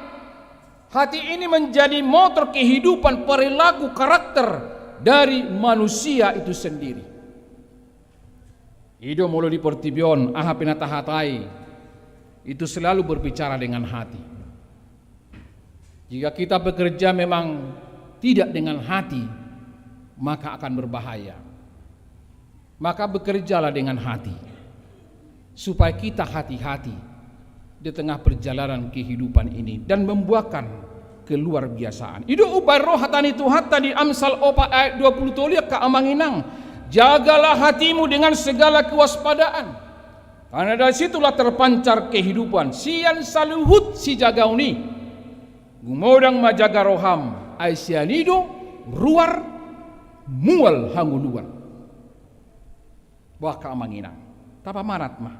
hati ini menjadi motor kehidupan perilaku karakter dari manusia itu sendiri. Ido mulu di portibion aha pinatahatai. itu selalu berbicara dengan hati. Jika kita bekerja memang tidak dengan hati, maka akan berbahaya. Maka bekerjalah dengan hati, supaya kita hati-hati di tengah perjalanan kehidupan ini dan membuahkan keluar biasaan. Itu ubah roh hatani Tuhan tadi Amsal 4 ayat 20 toliak ke amanginang. Jagalah hatimu dengan segala kewaspadaan, karena dari situlah terpancar kehidupan. Sian saluhut si jagauni, gumodang majaga roham, aisyanido ruar mual hanguluan. Wah keamanginang. Tapa marat mah.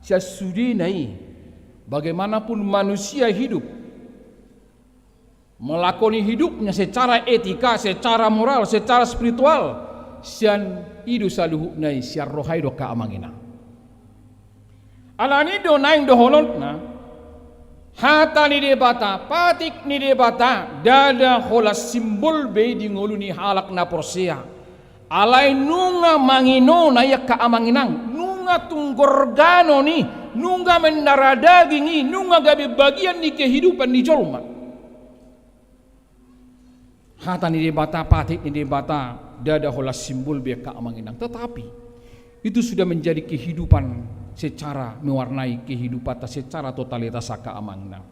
Sia sudi nai. Bagaimanapun manusia hidup, melakoni hidupnya secara etika, secara moral, secara spiritual, sian idu saluhu nai siar rohai do kaamangina. Alani do naing do holotna, hata ni debata, patik ni debata, dada holas simbol be di ngoluni halak na porsia. Alai nunga mangino na yak kaamanginang, nunga tunggorgano ni, nunga mendaradagingi, nunga gabi bagian ni kehidupan di jolma. Hata ni debata, patik ni debata, dada holas simbol be kaamanginang. Tetapi itu sudah menjadi kehidupan secara mewarnai kehidupan secara totalitas kaamanginang.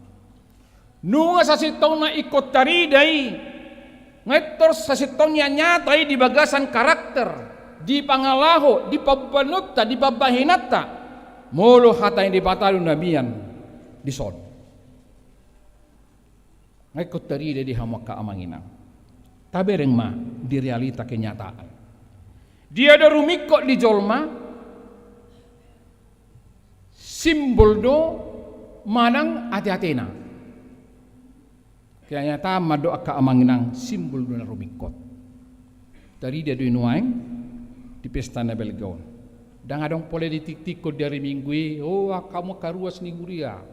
Nunga sasitong na ikot taridai, ngetor sasitongnya nyatai di bagasan karakter, di pangalaho, di pabanutta, di pabahinata, molo hata yang dibatalun nabian di son. Ngekot dari di hamak kaamanginang. Tabereng ma di realita kenyataan. Dia ada rumikot di jolma, simbol do manang hati-hatina. Kaya nyata mado akka amanginang simbol do na rumikot. Dari dia do inuaing di pesta na Belgaon. Dan adong pole di tik-tik ko dari minggu kamu karuas ni guria.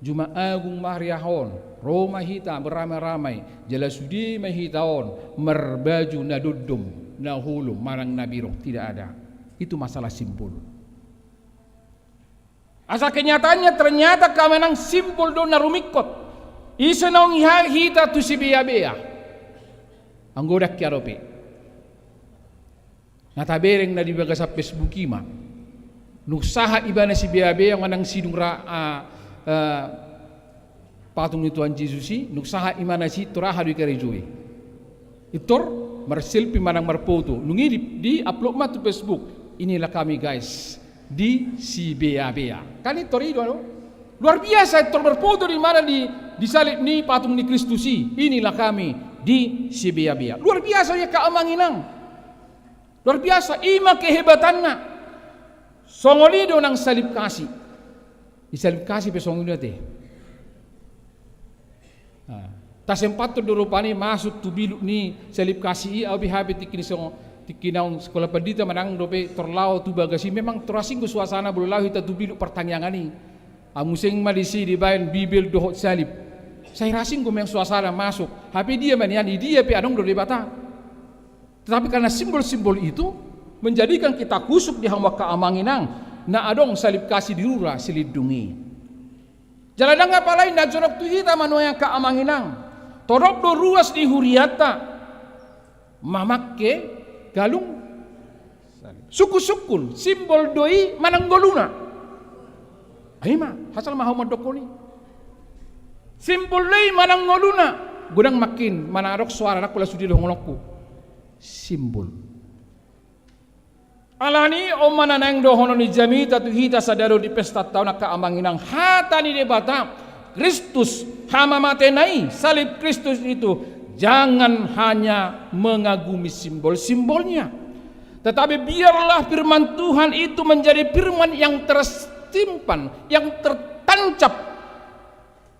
Juma agung mahriyahon, Roma hita beramai-ramai, jelasudi mahitaon, merbaju na dudum, na hulum, marang nabirong, tidak ada. Itu masalah simbol. Asal kenyataannya ternyata kamenang simbol do na rumikot. Isa naong hita tu si bea-bea. Anggodak kiarope. Natabereng na di baga sa Facebook ima. Nuksaha iba na si bea-bea nga nang sidung patung ni Tuhan Yesus si nuksaha imana si turaha di karejui. Itor marselfie manang marfoto. Nungi di upload ma tu Facebook. Inilah kami guys di si bea-bea. Kan itor itu ano? Luar biasa itor marfoto di mana di salib ni patung ni Kristusi. Inilah kami di si bea-bea. Luar biasa ya kaamanginang. Luar biasa ima kehebatanna. Songolido ng salib kasih. Di salib kasih pe songolido te. Tas empat durupani masuk tu biluk ni salib kasih au bihabi tikinaung sekolah pendita manang dope terlau tu bagasi memang terasing ke suasana bululahu ta tu biluk pertanyaan ni. Amusing malisi di bayan bibil dohot salib. Saya rasing gumeng suasana masuk. Tapi dia maniani dia pe adong do debata. Tetapi karena simbol-simbol itu menjadikan kita kusuk di hamba kaamanginang na adong salib kasih dirura silidungi. Jaladang apa lain na jorok tu hita manuya kaamanginang. Torok do ruas di huriata. Mamakke galung suku-sukun simbol doi mananggoluna. Aima hasal Muhammad dokoni. Simbol doi mananggoluna. Gudang makin manarok suara nak pula sudi longolokku. Simbol. Alani o mananang dohono ni jamita tu hita sadaro di pesta tahun kaamanginang hata ni debata Kristus hama matenai salib Kristus itu jangan hanya mengagumi simbol-simbolnya, tetapi biarlah firman Tuhan itu menjadi firman yang tersimpan, yang tertancap,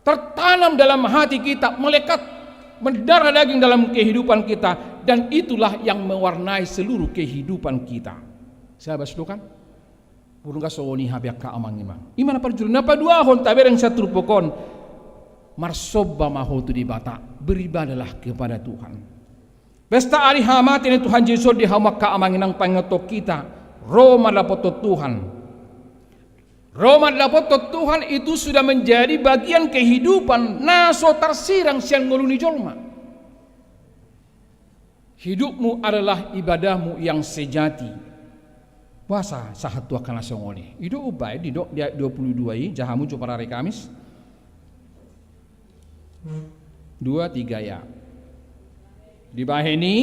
tertanam dalam hati kita, melekat mendarah daging dalam kehidupan kita, dan itulah yang mewarnai seluruh kehidupan kita. Sahabat sedukan, burung kasoni habiak kaamangimang. Imana parjul napa dua hon tabereng satu pokon marsoba mahotu di bata beribadalah kepada Tuhan. Pesta hari hamat ini Tuhan Yesus di hamak kaamanginang pangotok kita Roma lapoto Tuhan. Romat dapat Tuhan itu sudah menjadi bagian kehidupan naso tersirang siang nguluni jolma. Hidupmu adalah ibadahmu yang sejati. Puasa sahat tua kana songoni. Itu ubay di dok dia 22 i jahamu coba hari Kamis. 2 3 ya. Di baheni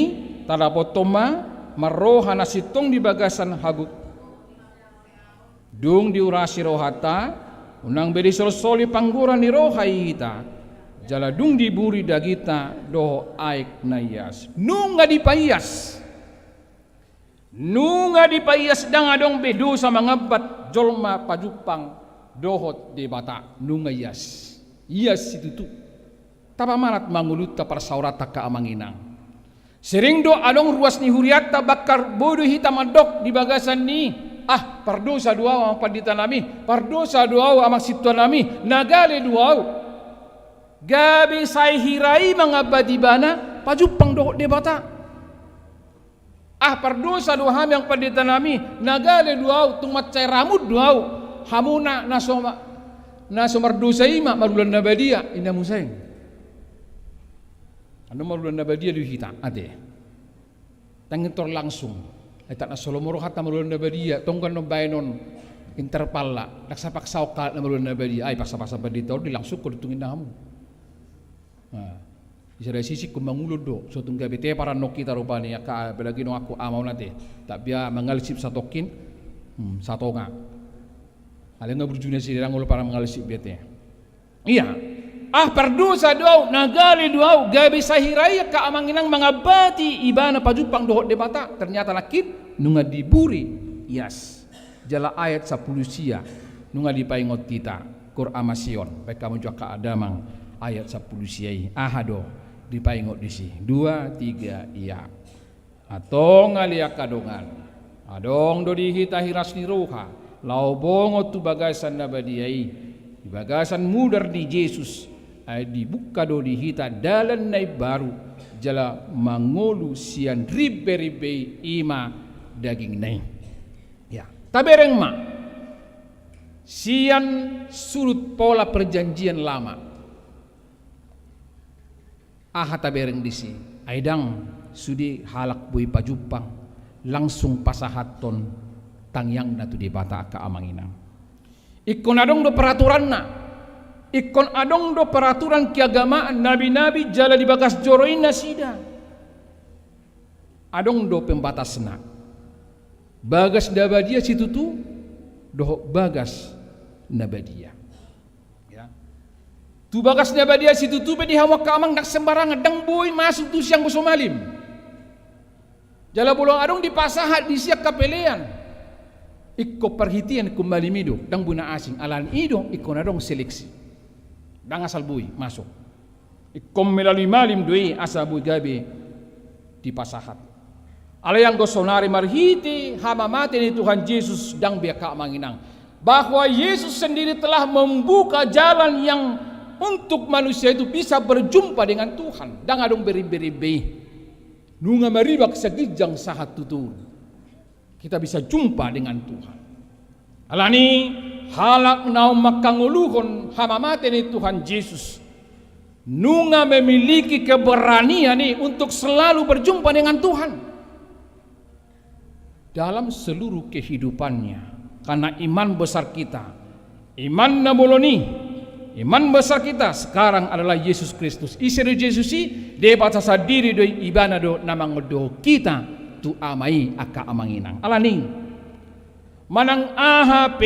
tadapot toma marohana sitong di bagasan hagut. Dung diurasi rohata, unang beri soli pangguran di rohai kita, jala dung diburi dagita doho aik nayas. Nunga dipayas dang adong bedu sama ngabat jolma pajupang dohot di bata nunga yas. Yas itu tu. Tapa marat mangulut ta parsaurat ka amanginang. Sering do adong ruas ni huriata bakar bodoh hitam adok di bagasan ni. Pardosa duaw ang panditan nami, pardosa duaw ang situan nami, nagale duaw. Gabi say hirai mga badibana, pajupang doho debata. Pardosa duaw ang panditan nami, nagale duaw, tumat say ramud duaw, hamuna nasomardosa ima, marulan na badia, inamusay. Ano marulan na badia duhita, ate? Tangitor langsung. Tak na solomoro hat na malulan na badia tongkan no bayanon interpalla naksapaksaw ka na malulan na badia ay paksa-paksa ba dito di langsung ko ditungin na mo isa dari sisi kumangulod do so tung gabi te para no kita rupani ka belagi no ako amaw nate tak biya mangalisip sa tokin sato nga alin nga berjuna si dirangol para mangalisip bete iya pardosa doaw nagali doaw gabi sa hiraya ka amanginang mga bati iba na pajupang dohot de bata ternyata lakit nunga diburi yas jala ayat 10 sia nunga dipaingot kita Qur'amasion baik kamu juga keadamang ayat 10 sia ahado dipaingot disi 2 3 iya atong alia kadongan adong do dihita hiras ni roha lau bongot tu bagasan nabadiai di bagasan mudar di Yesus ay dibuka do dihita dalan nai baru jala mangolu sian ribe-ribe ima daging nai ya tabereng ma sian surut pola perjanjian lama tabereng disi aidang sudi halak bui pajupang langsung pasahaton tangyang na tu di bata ka amanginang ikon adong do peraturan na ikon adong do peraturan kiagamaan nabi-nabi jala di bagas joroin nasida adong do pembatas na bagas nabadia situ tu doh bagas nabadia ya tu bagas nabadia situ tu pedi hawa kamang nak sembarangan dang boy masuk tu siang bosomalim jala bolong adong di pasahat di siak kapelean ikko perhitian kembali mido dang buna asing alan ido ikko nadong seleksi dang asal boy masuk ikko melalui malim doi asal boy gabe di pasahat alayang gosonari marhiti hamamati ni Tuhan Yesus dang biaka manginang bahwa Yesus sendiri telah membuka jalan yang untuk manusia itu bisa berjumpa dengan Tuhan dang adong beri-beri nunga maribak sagijang sahat tutur kita bisa jumpa dengan Tuhan alani halak nau makanguluhon hamamati ni Tuhan Yesus nunga memiliki keberanian nih untuk selalu berjumpa dengan Tuhan dalam seluruh kehidupannya karena iman besar kita iman naboloni iman besar kita sekarang adalah Yesus Kristus iseri Yesus debat sasadiri do ibana do namang do kita tu amai aka amanginang alani manang HP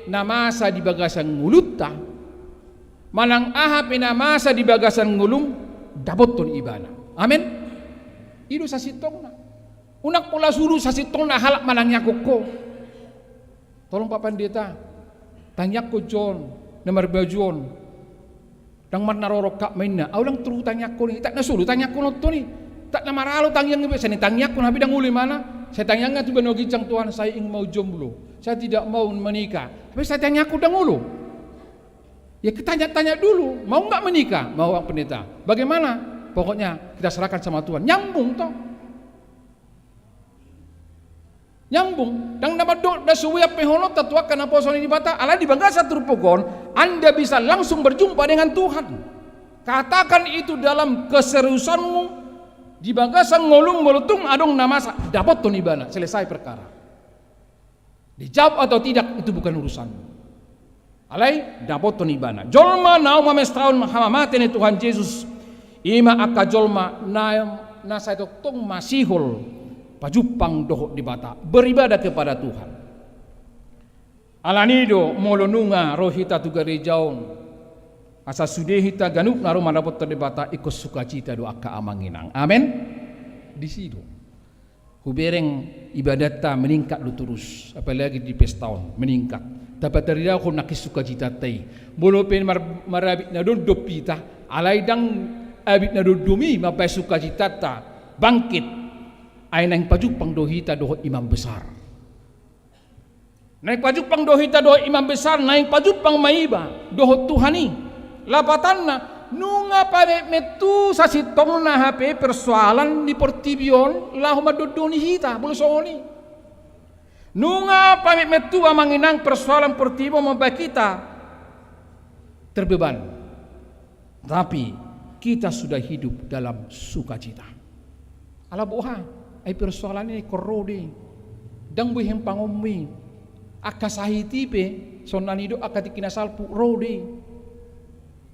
namasa di bagasan ngulutta manang HP namasa di bagasan ngulum daboton ibana amin idu sasitong na unak pula suruh sasitong na halak manangnya koko tolong Pak Pendeta tanya ko John nomor bajuan dang man narorok kak mainna aulang turu tanya ko ni tak nasuruh tanya ko to ni tak na maralo tangyang ni sa ni tanya ko nabi dang uli mana saya tanya nga tu banogi cang Tuhan saya ingin mau jomblo saya tidak mau menikah tapi saya tanya ko dang ulo ya tanya dulu mau enggak menikah mau Pak Pendeta bagaimana pokoknya kita serahkan sama Tuhan nyambung toh Nyambung. Dang namadok da suwiya pehono tatua kana posoni di bata ala di bangsa turpogon, Anda bisa langsung berjumpa dengan Tuhan. Katakan itu dalam keseriusanmu di bangsa ngolung melutung adong namasa dapat tonibana selesai perkara. Dijawab atau tidak itu bukan urusanmu. Alai dapat tonibana. Jolma nau mamestaun mahamamate ni Tuhan Yesus. Ima aka jolma na sa tong masihol pajupang doho di bata beribadah kepada Tuhan. Alanido molonunga rohita tu gerejaon asa sudehita ganuk naru manapot di bata ikut sukacita doa kaamanginang. Amin. Di situ hubereng ibadata meningkat lu terus apalagi di pestaon meningkat. Dapat dari aku nakis sukacita tei. Bolo pen marabit na don dopita alai dang abit na dodumi mapai sukacita ta bangkit. Ay nang pajupang dohita doho imam besar. Nang pajupang dohita doho imam besar, nang pajupang maiba doho Tuhani. Lapatan na nunga pare metu sa sitong na hape persoalan di portibion lahu madodoni hita bulusoni. Nunga pare metu amanginang persoalan portibo mabak kita terbeban. Tapi kita sudah hidup dalam sukacita. Ala boha ay persoalan ini korode dang buhem pangommi akasahiti pe sonanido akati kinasalpu rode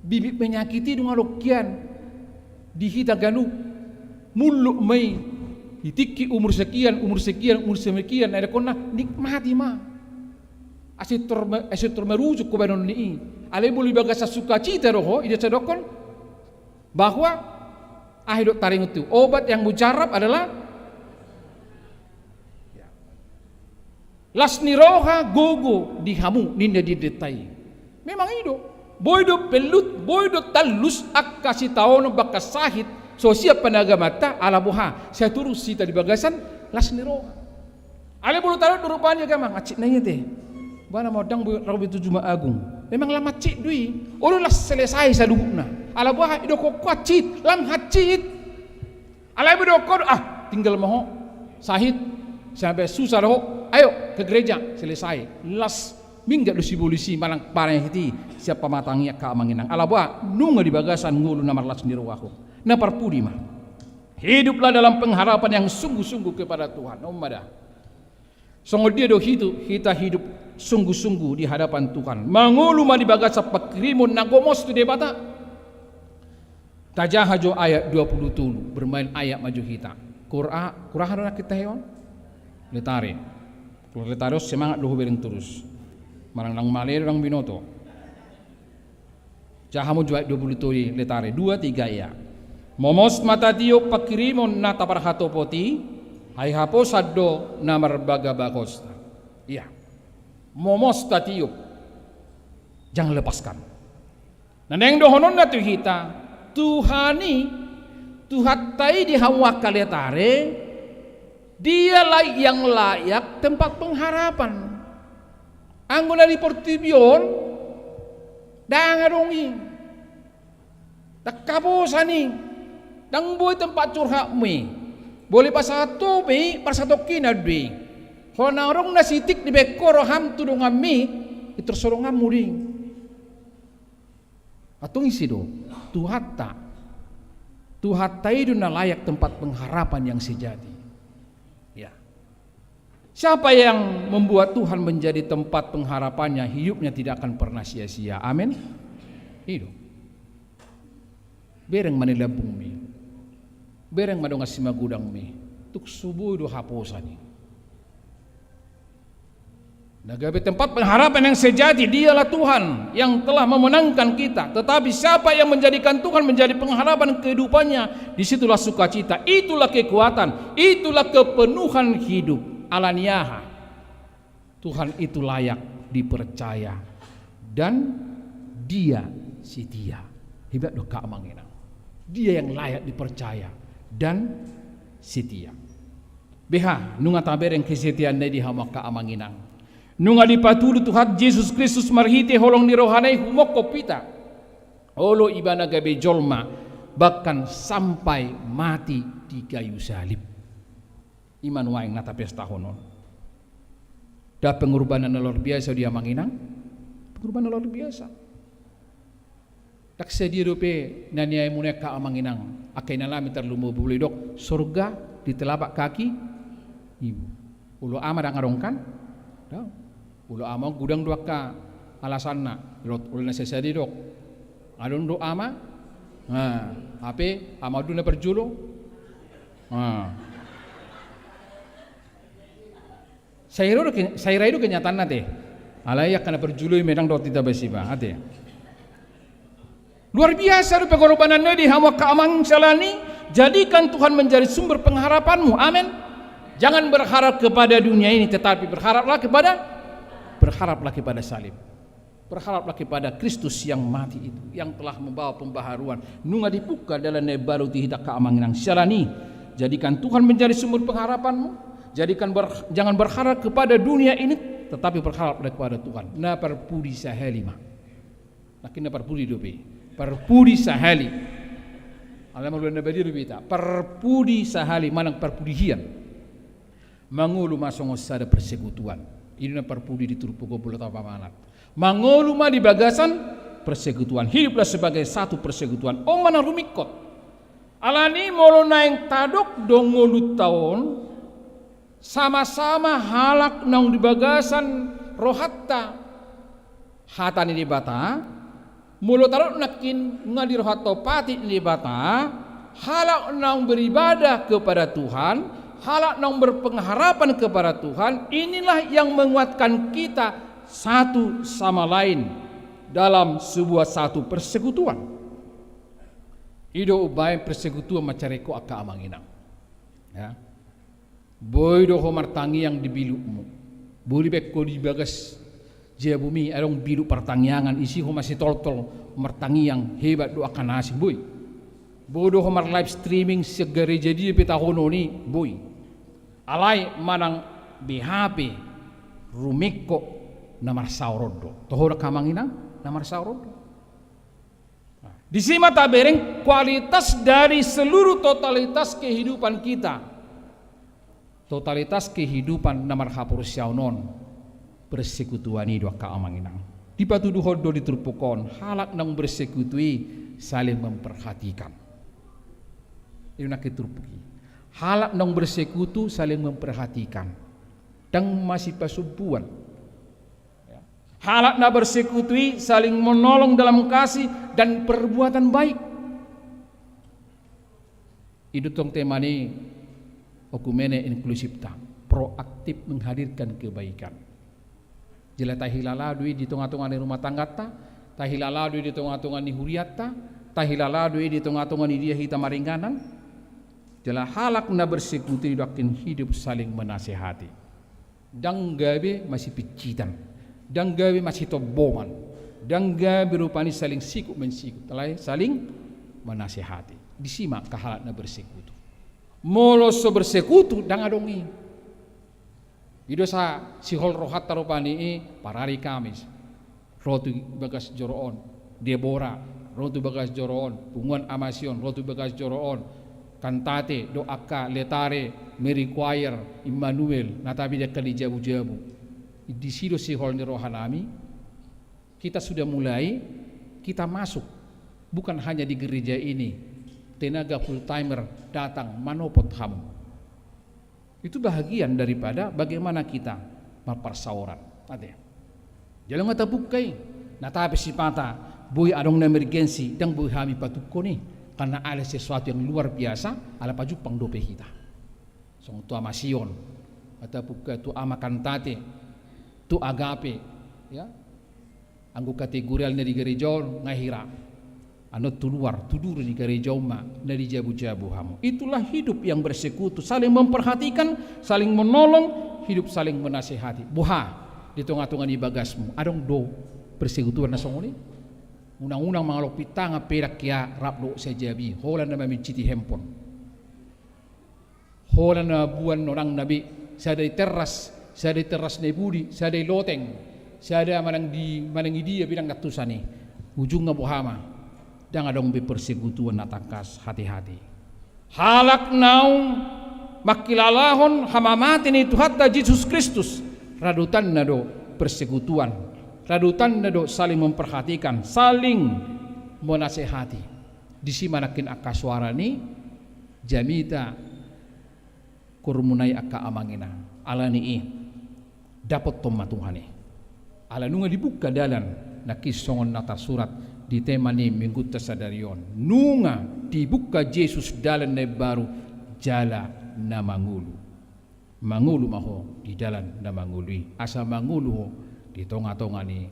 bibit penyakiti dunga lokyan dihita ganu muluk mai hitiki umur sekian ada kona nikmati ma asitor merujuk ko banon ni ale buli bagasa sukacita roho ida sadokon bahwa ahidok taring itu obat yang mujarab adalah lasniroha gogo dihamu ninda di detai. Memang itu. Boydo pelut, boydo talus akasi taono bakas sahit. So siap panaga mata ala buha. Saya turus sita di bagasan lasniroha. Ale bulu taruh rupanya gamang acik nanya teh. Bana modang rawi tujuma agung. Memang lama cik dui. Ulu las selesai saduhna. Ala buha ido kok acit, lam hacit. Ala ido kok tinggal moho sahit sampai susah roh. Ayo ke gereja selesai las minggat lu sibolisi malang parang hiti siapa matangnya ka manginang alaba nunga di bagasan ngulu namar las sendiri wahu na parpudi mah hiduplah dalam pengharapan yang sungguh-sungguh kepada Tuhan ummada songo dia do kita hidup sungguh-sungguh di hadapan Tuhan mangulu mah di bagasa pakrimun nagomos tu debata tajahajo ayat 20 tulu bermain ayat maju kita Qur'an kita hewan letare proletarios semangat doho bereng terus marang nang maler nang binoto jahamu jual 20 tuli letare 2-3 ya momos mata tiok pakirimon na taparhato poti hai hapo saddo namar baga bakos iya momos tatiok jangan lepaskan naneng dohonon na tu kita Tuhani Tuhatai di hawa kaletare dialah yang layak tempat pengharapan. Anggona di portibion dangarungi. Tak kabosani. Dang boy tempat curhat mi. Boleh pasato mi, pasato kinadwi. Kalau narong nasitik di bekoro ham tudungan mi, itu sorongan muring. Atau isi do, Tuhatta itu na layak tempat pengharapan yang sejati. Siapa yang membuat Tuhan menjadi tempat pengharapannya, hidupnya tidak akan pernah sia-sia. Amin. Hidup. Bereng manilabung mi. Bereng madonga simagudang mi. Tuk subuh do haposani. Nagabe tempat pengharapan yang sejati dialah Tuhan yang telah memenangkan kita. Tetapi siapa yang menjadikan Tuhan menjadi pengharapan kehidupannya, disitulah sukacita, itulah kekuatan, itulah kepenuhan hidup. Alaniyaha Tuhan itu layak dipercaya dan dia setia hebat do kaamanginang dia yang layak dipercaya dan setia beha nunga tabereng kesetiaan di hama kaamanginang nunga dipatulu Tuhan Yesus Kristus marhite holong ni rohanai humoko pita olo ibana gabe jolma bahkan sampai mati di kayu salib iman waing nata pesta honon Da pengorbanan luar biasa dia manginang. Pengorbanan luar biasa. Tak sedia dope naniai muneka amanginang. Akai nalami terlumu buli dok surga di telapak kaki ibu. Ulo ama dah ngarongkan. Dah. Ulo ama gudang dua ka alasanna. Ulo nasi sedia dok. Adon do ama. Ape ama duna perjulo. Saya itu kenyataan nate. Alayak karena perjului medang dot tidak besiba ate. Luar biasa pengorbanan di hawa keamang jalani. Jadikan Tuhan menjadi sumber pengharapanmu. Amin. Jangan berharap kepada dunia ini, tetapi berharaplah kepada salib. Berharaplah kepada Kristus yang mati itu, yang telah membawa pembaharuan. Nunga dibuka dalam nebaru tidak keamangan jalani. Jadikan Tuhan menjadi sumber pengharapanmu. Jangan berharap kepada dunia ini, tetapi berharap kepada Tuhan. Na perpudi sahali mah. Lakin na perpudi dope. Perpudi sahali. Alam ulun nabadi rubita. Perpudi sahali manang perpudihian. Mangulu masong sada persekutuan. Ini na perpudi di turpuko bulat apa manat. Mangulu ma di bagasan persekutuan. Hiduplah sebagai satu persekutuan. Oh mana rumikot. Alani molo naeng tadok dongolu tahun. Sama-sama halak naung di bagasan rohatta hatani di bata mulut tarot nakin ngadi rohato pati di bata halak naung beribadah kepada Tuhan, halak naung berpengharapan kepada Tuhan. Inilah yang menguatkan kita satu sama lain dalam sebuah satu persekutuan. Ido ubay persekutuan macareko aka amanginang ya. Boy do martangi yang dibilukmu. Buli beko di bagas jia bumi adong bilu pertangyangan isi ho masih toltol martangi yang hebat do akan nasi boy. Bodo ho mar live streaming segere jadi peta hono ni boy. Alai manang BHP rumiko namar saurodo. Tohora kamanginang namar saurodo. Di sini tak bereng kualitas dari seluruh totalitas kehidupan kita. Totalitas kehidupan namar hapur siaunon persekutuan dua keamanginang. Di batu duhodo diterpukon halak nang bersekutui saling memperhatikan. Ini nak terpuki. Halak nang bersekutu saling memperhatikan. Dan masih pasubuan. Halak na bersekutui saling menolong dalam kasih dan perbuatan baik. Itu tong tema ni okumene inklusifta, proaktif menghadirkan kebaikan. Jela tahilaladui di tengah-tengah rumah tangga ta, tahilaladui di tengah-tengah ni huriata, tahilaladui di tengah-tengah ni dia hita maringganan. Jela halak na bersekutu dakin hidup saling menasehati. Dang gabe masih picitan, dang gabe masih toboman, dang gabe rupani saling sikut mensikut, talai saling menasehati. Disimak kehalak na bersekutu. Molos so bersekutu dang adongi. Ido sa sihol rohat taropani parari Kamis. Rotu bagas joroon, Deborah, rotu bagas joroon, punguan amasion, rotu bagas joroon, kantate, doaka, letare, Mary Choir, Immanuel, natabi dia kali jabu-jabu. Di sido sihol ni rohanami, kita sudah mulai, kita masuk, bukan hanya di gereja ini. Tenaga full timer datang manopot ham. Itu bahagian daripada bagaimana kita mempersauran. Ada. Jalan mata bukai. Natapi si pata boy adong na emergency dan boy hami patuko ni karena ada sesuatu yang luar biasa ala pajupang dope kita. Song tu amasion atau buka tu ama kantate tu agape ya. Anggo kategorial na di gereja ngahira. Anot luar tudur di gereja ma dari jabu-jabu hamu. Itulah hidup yang bersekutu, saling memperhatikan, saling menolong, hidup saling menasihati. Buha di tengah-tengah di bagasmu. Adong do persekutuan nasong ni. Unang-unang mga lopita nga perak kya raplo sa jabi. Hola na mamiciti hempon. Hola na buwan orang nabi. Sa day teras na budi, sa day loteng, sa day manang idia bilang katusan ni. Ujung nga buhama. Dan adong bersekutuan natangkas hati-hati. Halak naung makilalahon hamamatin itu hatta Yesus Kristus. radutan nado persekutuan, radutan nado saling memperhatikan, saling menasehati. Di si manakin akka suara ni jamita kurmunai akka amangina alani dapat tomma Tuhani ala nunga dibuka dalan nakisongon nata surat di tema ni minggu tasadarion nunga dibuka Yesus dalan na baru jala na mangulu maho di dalan na mangului asa mangulu ho di tonga-tonga ni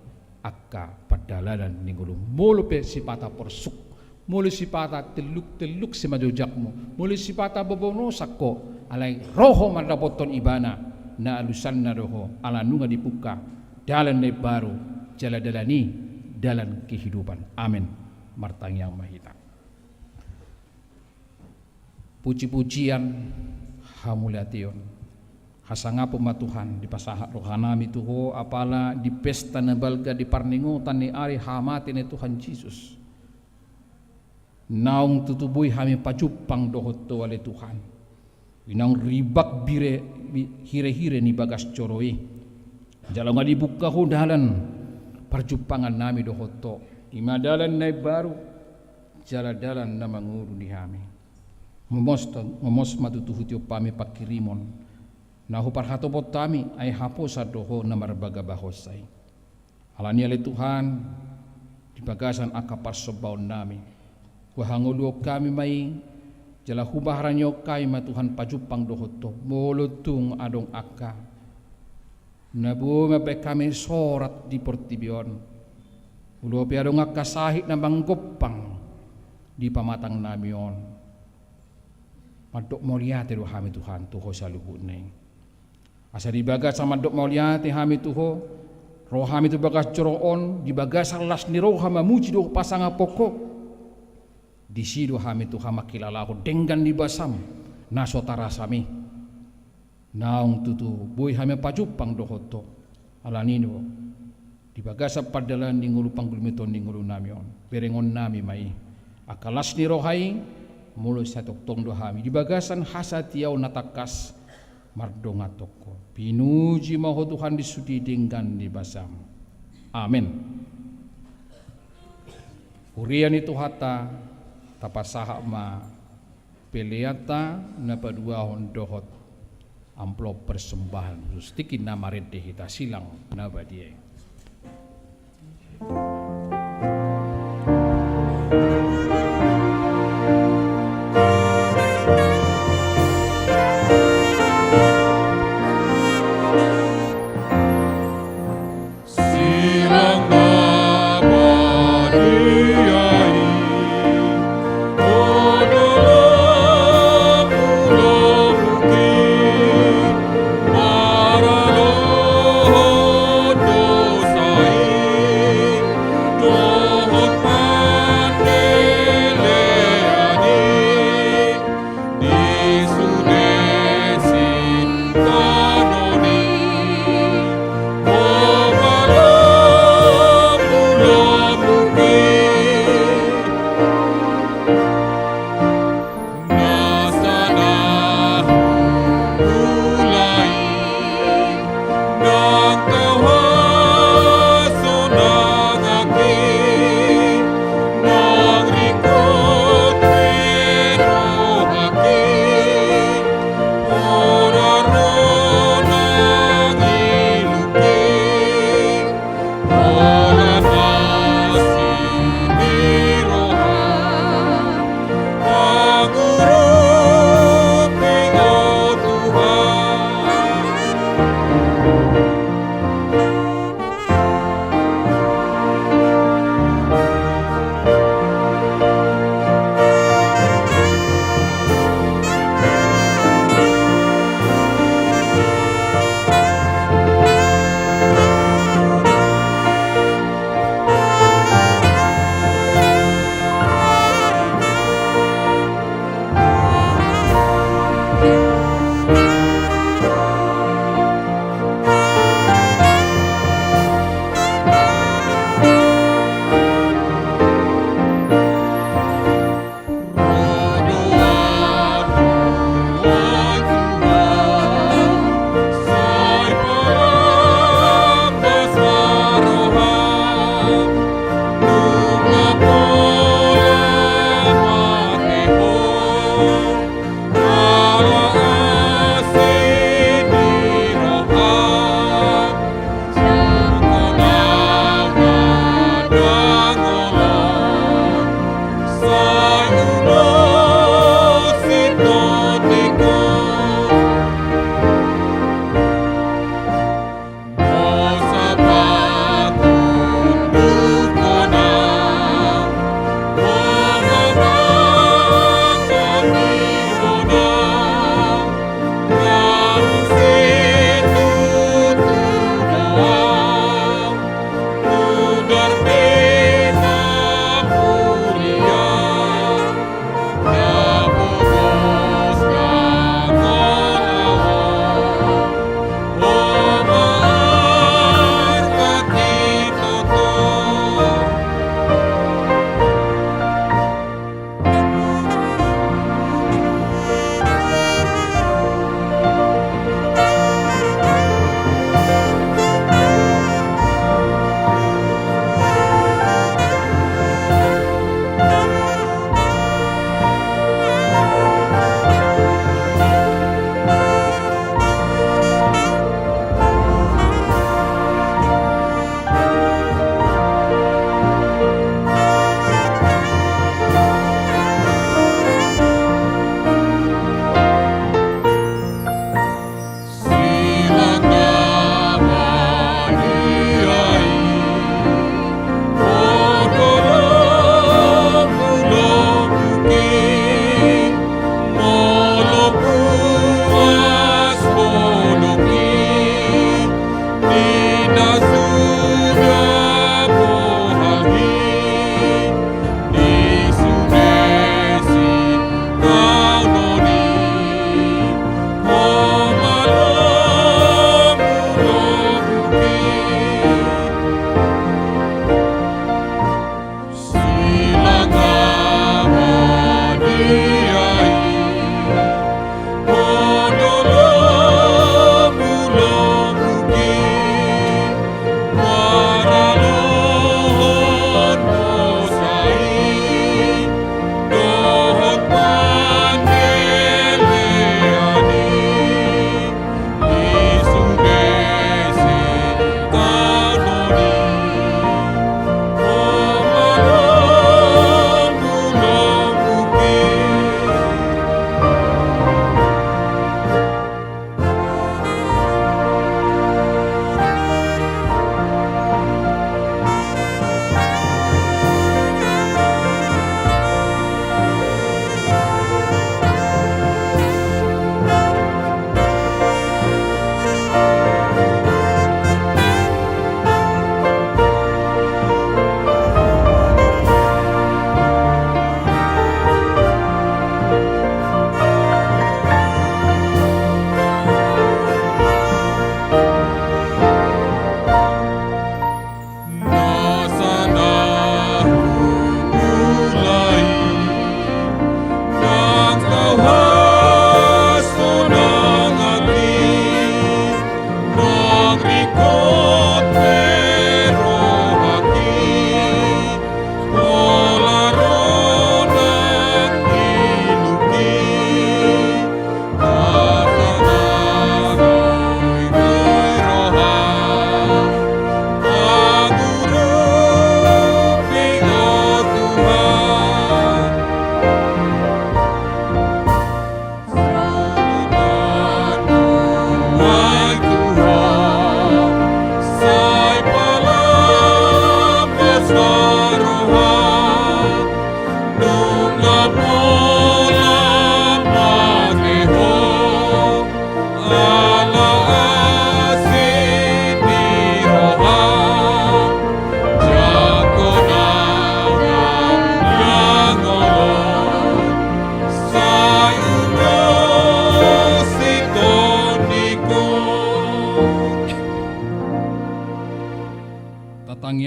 akka padalanan ninggulu mulu pe sipata persuk mulu sipata teluk-teluk si majojakmu mulu sipata bobono sakko alay roho madapoton ibana na alusan na roho ala nunga dibuka dalan na baru jala dalani dalan kehidupan. Amin. Martang yang mahita. Puji-pujian hamuliation hasangapo matuhan di pasaha rohanami tuho apala di pesta na balga di parningutan ni ari hamati ni Tuhan Yesus naung tutubuy hami pacupang dohot to wale Tuhan inang ribak bire hire-hire ni bagas coroi jalo nga dibuka ho dalan perjupangan nami dohot to ima dalan na baru jala dalan na manguru ni hami momos matutuhutyo pami pakirimon nahu parhatopot tami ay hapo sa doho na marbaga bahosay alani ale Tuhan di bagasan akaparsobaw nami wahangulo kami may jala hubaharanyo kay matuhan pajupang dohoto mulutung adong akka nabu mape kami sorat di portibion ulo pi adong akka sahit na manggopang di pamatang namion madok moliate do hami Tuhan tuho sa luhut neng asa di bagas sama madok moliate hami tuho roh hami tu bagas coroon di bagas alas ni roh hama muji do pasanga pokok di sido hami Tuhan makilala ko denggan di basam naso tarasami naung tutu boy hami pajupang dohoto alanino di bagasa padalan di ngulu panggulmiton di ngulu namion berengon nami mai akalas ni rohai mulo satok tong do hami di bagasan hasatiau natakas mardonga toko pinuji maho Tuhan disudi denggan di basam. Amin. Urian itu hata tapasaha ma peleata na padua hondohot amplop persembahan rustikin nama rede hita silang na badie. Oh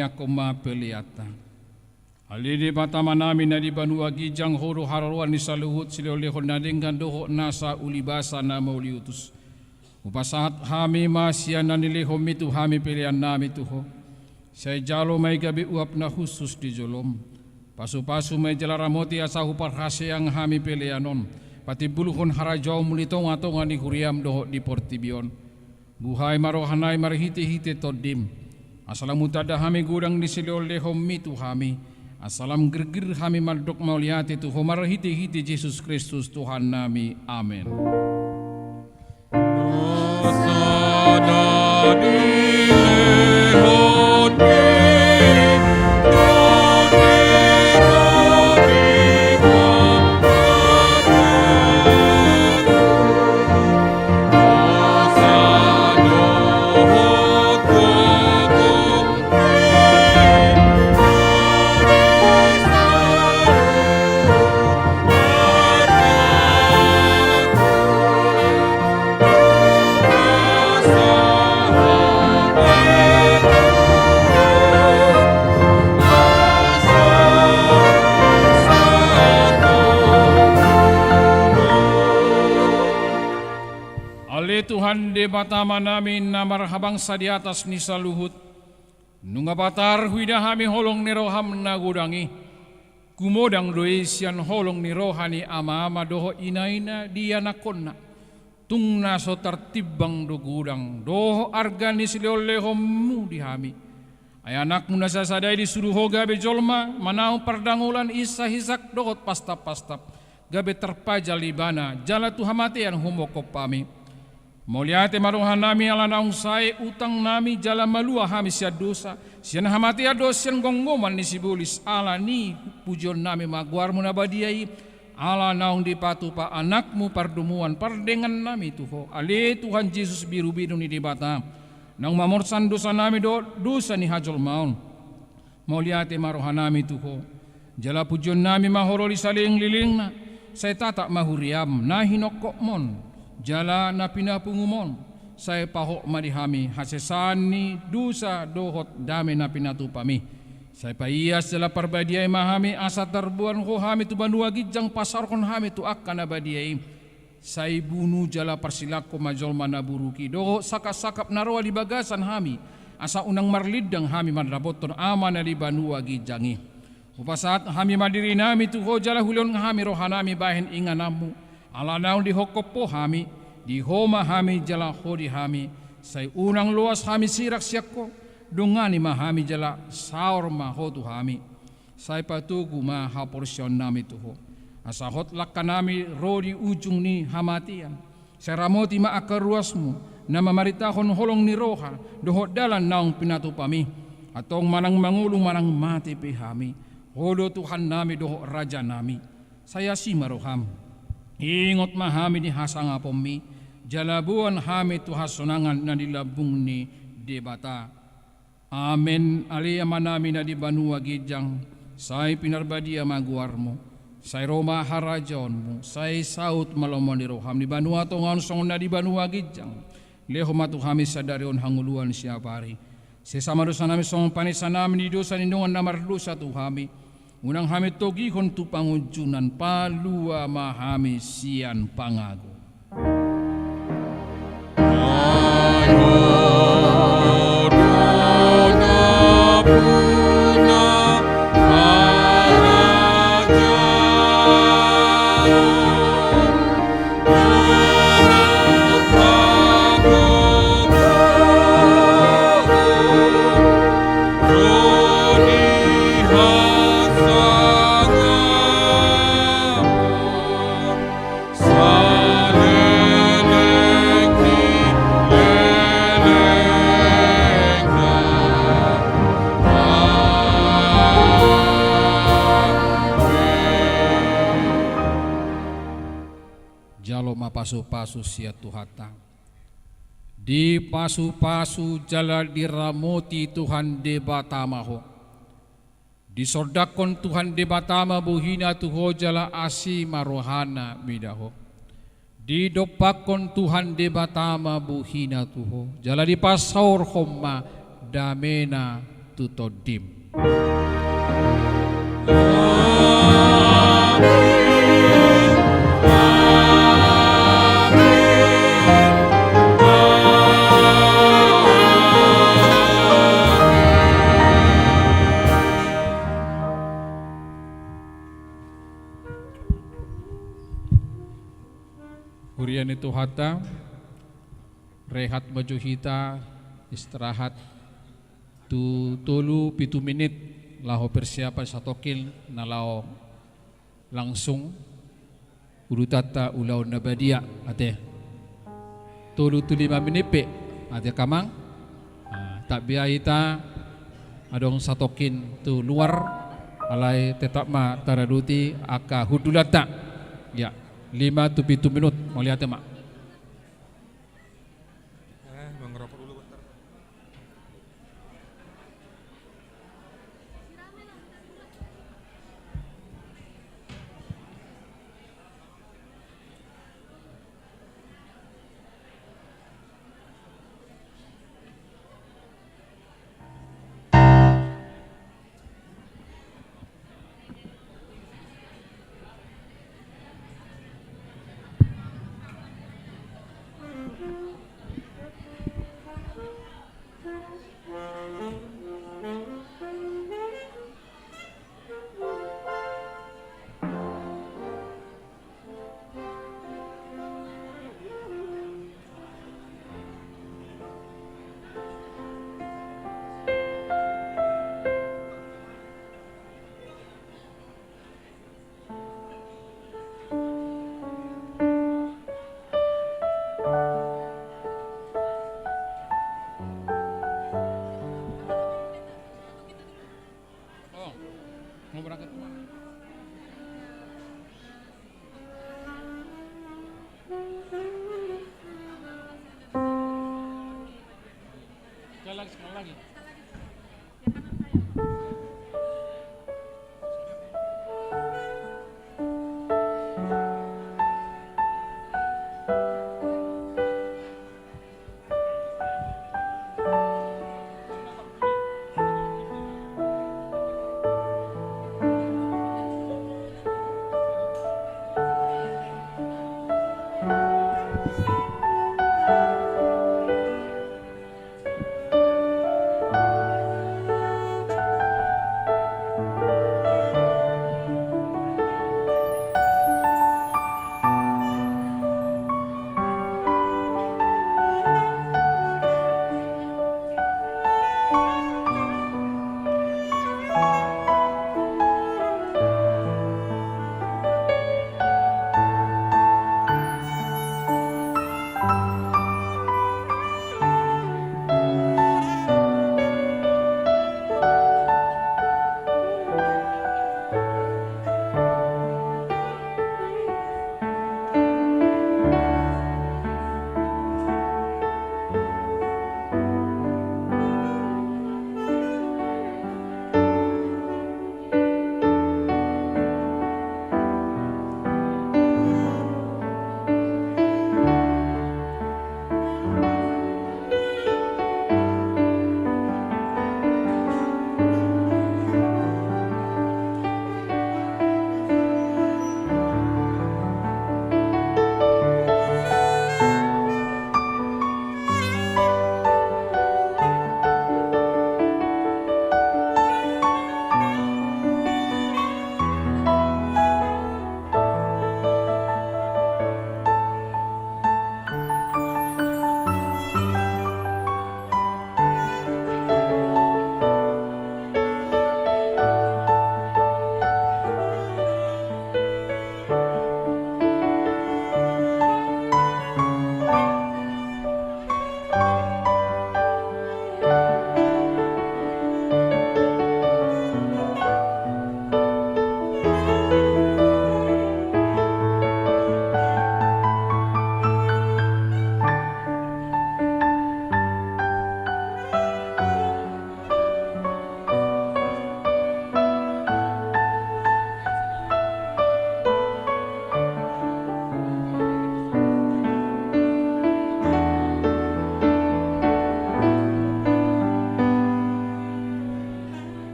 niakoma peliata. Halidi patama namin na di banua gijang horo hararuan ni saluhut silolehon na dengan doho nasa ulibasa na mauliutus. Upasahat hami masya na nilehom itu hami pilihan nami tuho. Saya jalo may gabi uap na khusus di jolom. Pasu-pasu may jalaramoti asa huparhase ang hami pilihanon. Pati buluhon harajaw mulitong atongan ni huriam doho di portibion. Buhay marohanay marhiti-hiti todim. Asalam mutada hami gudang di silolehom itu hami. Asalam gergir hami maldok mauliati Tuhan marhiti-hiti Yesus Kristus Tuhan nami. Amin. Tuhan de batama namin na marhabang sa di atas ni saluhut. Nung abatar huida hami holong ni roham na gudangi. Kumodang doy siyan holong ni rohani ama-ama doho inaina dia nakonna. Tung naso tertibang do gudang doho arganis leolehom mu di hami. Ay anak mo nasasaday di suruho gabe jolma manao pardangulan isa hisak dohot pastap-pastap. Gabe terpajal libana jala tuhamati ang humokop pami. Moliate maruhan nami ala naung say utang nami jala malua hami siya dosa. Siyan hamati ado siyan gonggoman ni sibulis ala ni pujon nami maguar mo na badiyay. Ala naung dipatu pa anakmu pardumuan pardengan nami tuho. Ali Tuhan Yesus biru-biru ni dibata. Nang mamorsan dosa nami dosa ni hajol maun. Moliate maruhan nami tuho. Jala pujon nami mahoroli saling liling na. Say tatak mahuriam na hinokok mon. Jala na pinapungumon, saya pahok marihami, hasesani dusa dohot dami na pinatupami. Saya paiyas jala parbadiay mahami asa terbuan ho hami tu banua gijang pasar kon hami tu akan abadiay. Saya bunuh jala persilak ko majol manaburuki, doho sakap-sakap naroa di bagasan hami, asa unang marlidang hami madraboton ama na di banua gijangi. Upasat hami madiri nami tu ho jala hulon hami rohanami bahin inganamu. Ala naon di hokopo hami, di homa hami jala hodi hami, say unang luas hami sirak siyakko, dungani mahami jala saor mahotu hami, say patugu maha porsyon nami tuho, asahot lakka nami rodi ujung ni hamatian, say ramoti maakaruasmu, na mamaritahon holong ni roha, dohot dalan naong pinatupami, atong manang mangulong manang mati pihami, hodo Tuhan nami doho raja nami, saya si maroham. Ingot mahami di hasang apomi, jalabuan hami tu hasonangan na dilabung ni debata. Amen. Alia manami na di banua gijang, say pinarbadia maguarmo, say Roma harajon mo, say saut malomon di roham di banua tongan song na di banua gijang. Leho matu hami sadarion hanguluan siya pari. Sesama dosa nami song panisan namin di dosa nindungan na marlusa tu hami. Unang hami togi kon tu pangujunan palua mahami sian pangago. Pasu-pasu sia tuhata di pasu-pasu jala diramoti Tuhan debatamaho di sordakon Tuhan debatama buhina tuho jala asi marohana bidaho di dopakon Tuhan debatama buhina tuho jala di pasaur homma damena itu todim. Hurian itu hata, rehat baju hita, istirahat tu tolu pitu menit laho persiapan satokil na lao langsung urutata ulau nabadia ate tolu tu 5 menit pe ate kamang tak biaya ita adong satokin tu luar alai tetap ma taraduti aka hudulata ya 5 tu 7 minut mau lihat mak.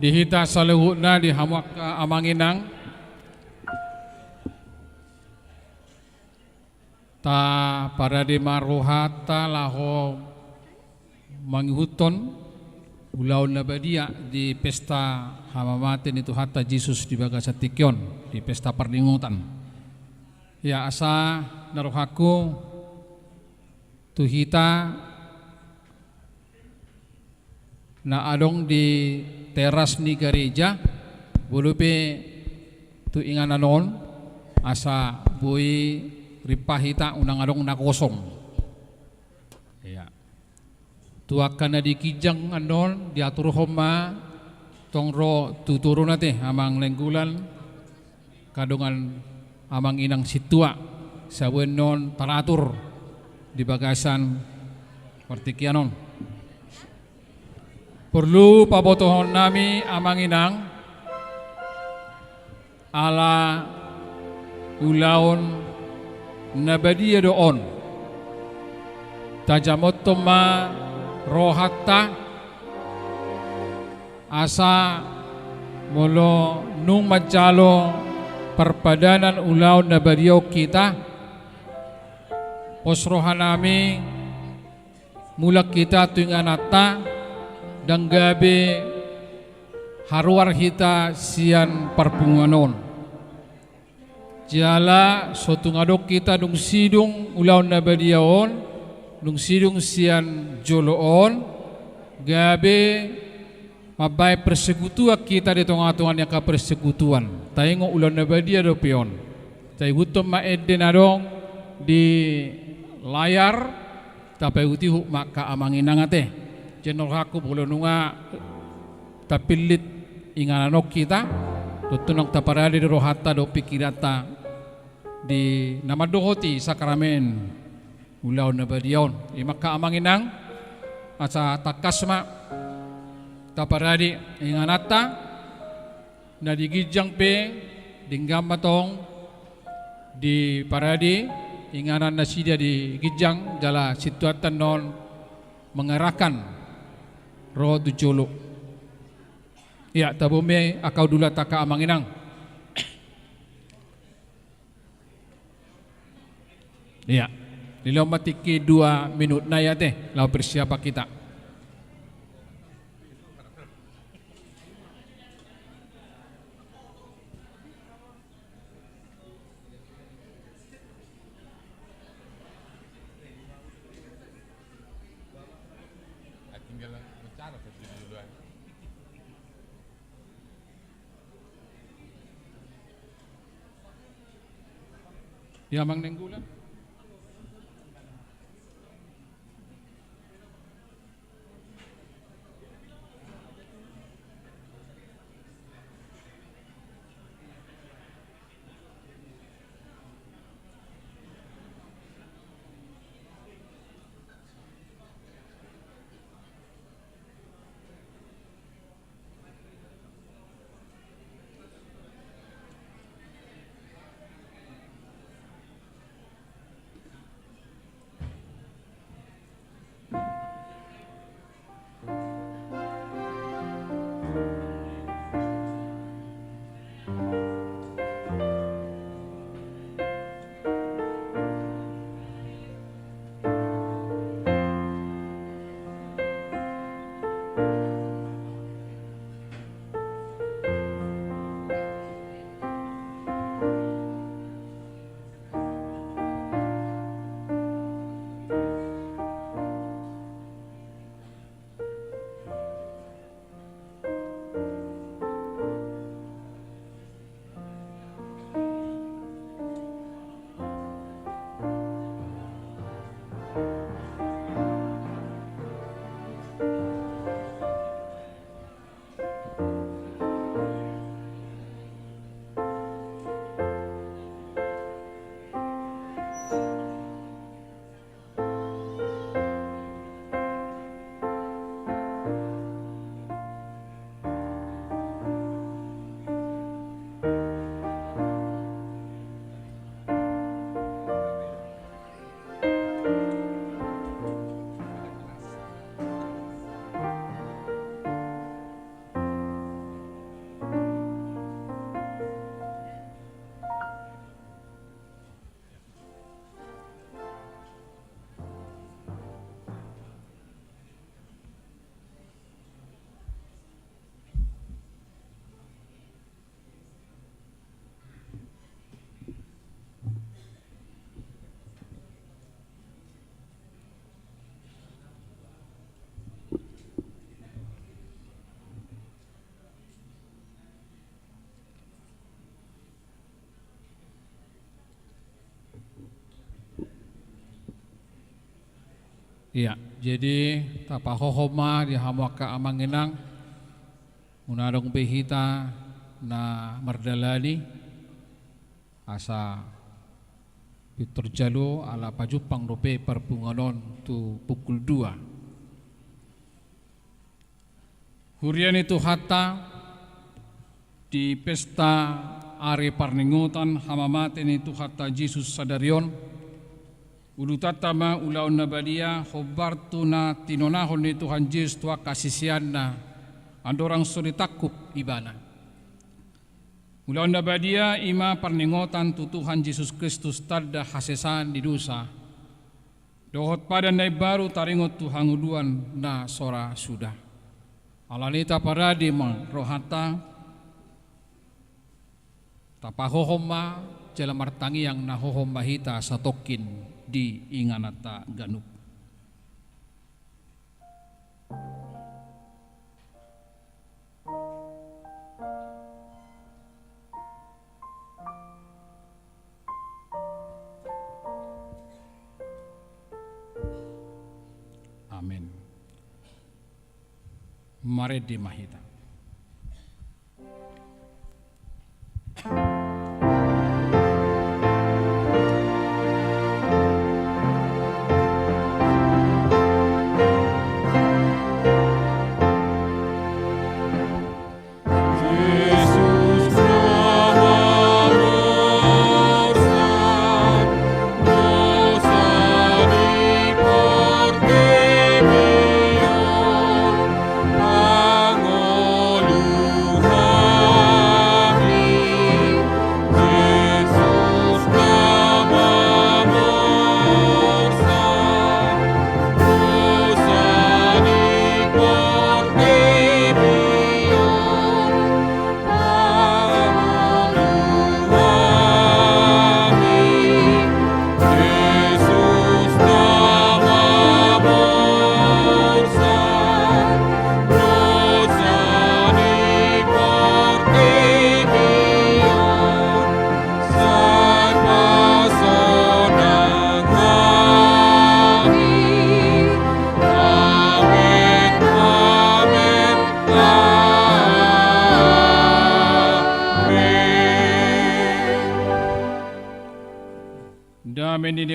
dihita salehuna di hamuak amanginang ta para di maruhata laho manghuton ulaw na badia di pesta hamamatin itu hatta Yesus di Bagasatikyon di pesta perlingutan. Ya asa naruhaku tuhita na adong di teras ni gereja bulupe tu ingan anon asa bui ripahita unang adong na kosong. Ya. Tuakan na di kijang anon diatur homa tongro tuturo nate amang lenggulan kadungan amang inang situa sawen non taratur di bagasan partikianon. Perlu pabotohon nami amang inang ala ulaon nabadia doon tajamotoma rohatta asa molo nung majalo perpadanan ulaw na bariyaw kita posrohan nami mulak kita tuing anata dan gabi haruar kita sian perpunganon jala sotungadok kita dung sidung ulaw na bariyaon nung sidung sian joloon gabi mabay persekutuan kita di tengah-tengah yang persekutuan tayo ulan na badia do pion tayo hutom maedde na dong di layar tapay utihu maka amanginang ate jenol haku bulo nunga tapilit ingananok kita tutunong taparali di rohata do pikirata di namadohoti sakramen ulaw na badiaon maka amanginang asa takasma taparadi inganata na digijang pe dinggam matong di paradi inganan na sidia di gijang jala situatan non mengarahkan roh tujolo ya tabume akau dula taka amanginang ya lilau matiki 2 minut na ya teh lau persiapa kita. Ya mang nenggulan. Iya, jadi tapahohoma di hamaka amanginang munadong behita na mardalani asa Peter Jalo ala pajupang rope perpunganon tu pukul 2. Hurian itu hatta di pesta are parningutan hamamat ini tu hatta Jesus sadarion ulutatama ulaun nabadia hobartu na tinonahon ni Tuhan Yesus tua kasisian na andorang suri takup ibana. Ulaun nabadia ima parningotan tu Tuhan Yesus Kristus tada hasesan di dosa. Dohot pada nai baru taringot Tuhan uluan na sora sudah. Alalita paradi mang rohata tapahohoma jala martangi yang nahohom bahita satokin di inganata ganup. Amin. Mari di mahita.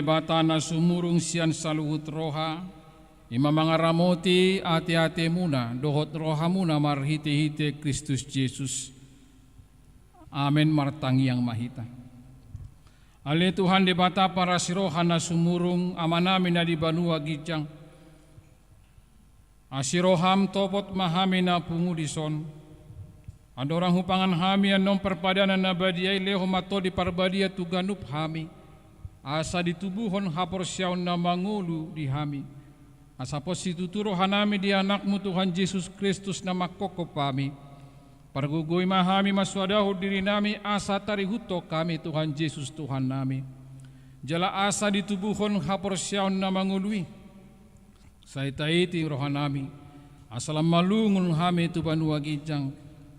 Bata na sumurung sian saluhut roha ima mga ramoti ati-ati muna dohot roha muna marhite-hite Kristus Jesus. Amen martangi yang mahita. Ali Tuhan di bata para siroha na sumurung amanami na di banua gijang asiroham topot mahami na pungudison adorang hupangan hami anong perpadanan na badiay leho mato di parbadia tuganup hami asa ditubuhon hapor siyaw na mangulu di hami. Asa po situturo hanami di anakmu Tuhan Yesus Kristus na makokop kami. Pargugoy mahami maswadaho diri nami asa tarihuto kami Tuhan Yesus Tuhan nami. Jala asa ditubuhon hapor siyaw na mangului. Sa itaiti rohanami. Asalam malungun hami tuban wagijang.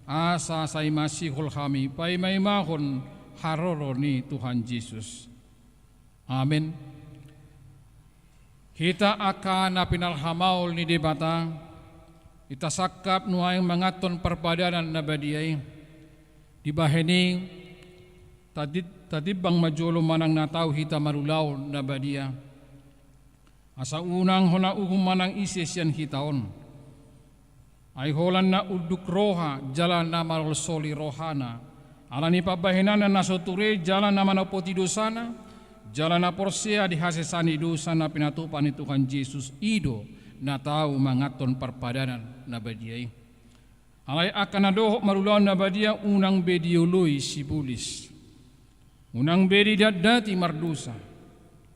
Asa sa imasihol hami paimaimahon haroro ni Tuhan Yesus. Amin. Kita akan napinalhamaul ni debata itasakap nuayang mangaton perpadanan na badiyay dibaheni tadibang majolo manang nataw hita marulaw na badiya asa unang hona manang isis yan hitaon ay holan na uduk roha jalan na marolsoli rohana alani pabahinan na nasoture jalan na manapoti dosana jalan na porsia di hasesani dosa na pinatupan ni Tuhan Yesus ido na tao mangaton perpadanan na badiyay. Alay akan na dohok marulaw na badiya unang bedioloy sibulis. Unang bedi dati mardusa.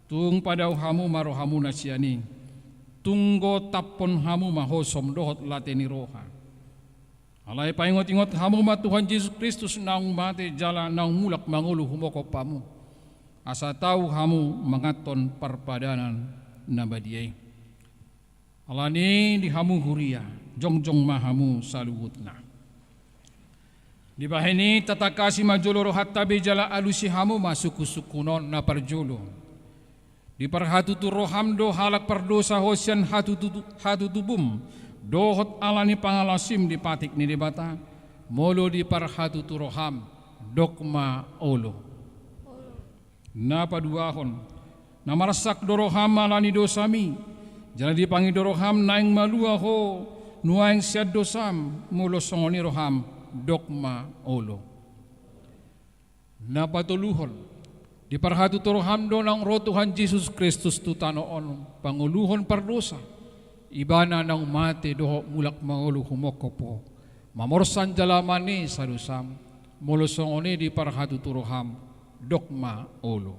Tung padaw hamu marohamu na siyani. Tunggo tapon hamu mahosom dohot lateni roha. Alay paingot-ingot hamu ma Tuhan Yesus Kristus naung mati jala naung mulak mangulu humoko pamu. Asa tahu hamu mangaton perpadanan na badiyay. Alani di hamu huria, jongjong mahamu saluhutna. Di bahini tatakasi majolo rohat tabi jala alusi hamu masuku sukunon na parjolo. Di parhatutu roham do halak perdosa hosian hatutubum dohot alani pangalasim di patik ni debata molo di parhatutu roham dokma olo. Napa duahon namarasak doroham alani dosami jala dipangi doroham naing malua ho nuaing siad dosam molo songoni roham dokma olo. Napa tuluhon di parhatu toroham do ng rotuhan Jesus Kristus tutanoon panguluhon pardosa ibana ng mate doho mulak mangulu humokopo mamorsan jalamani sa dosam molosongoni di parhatu toroham dokma olo.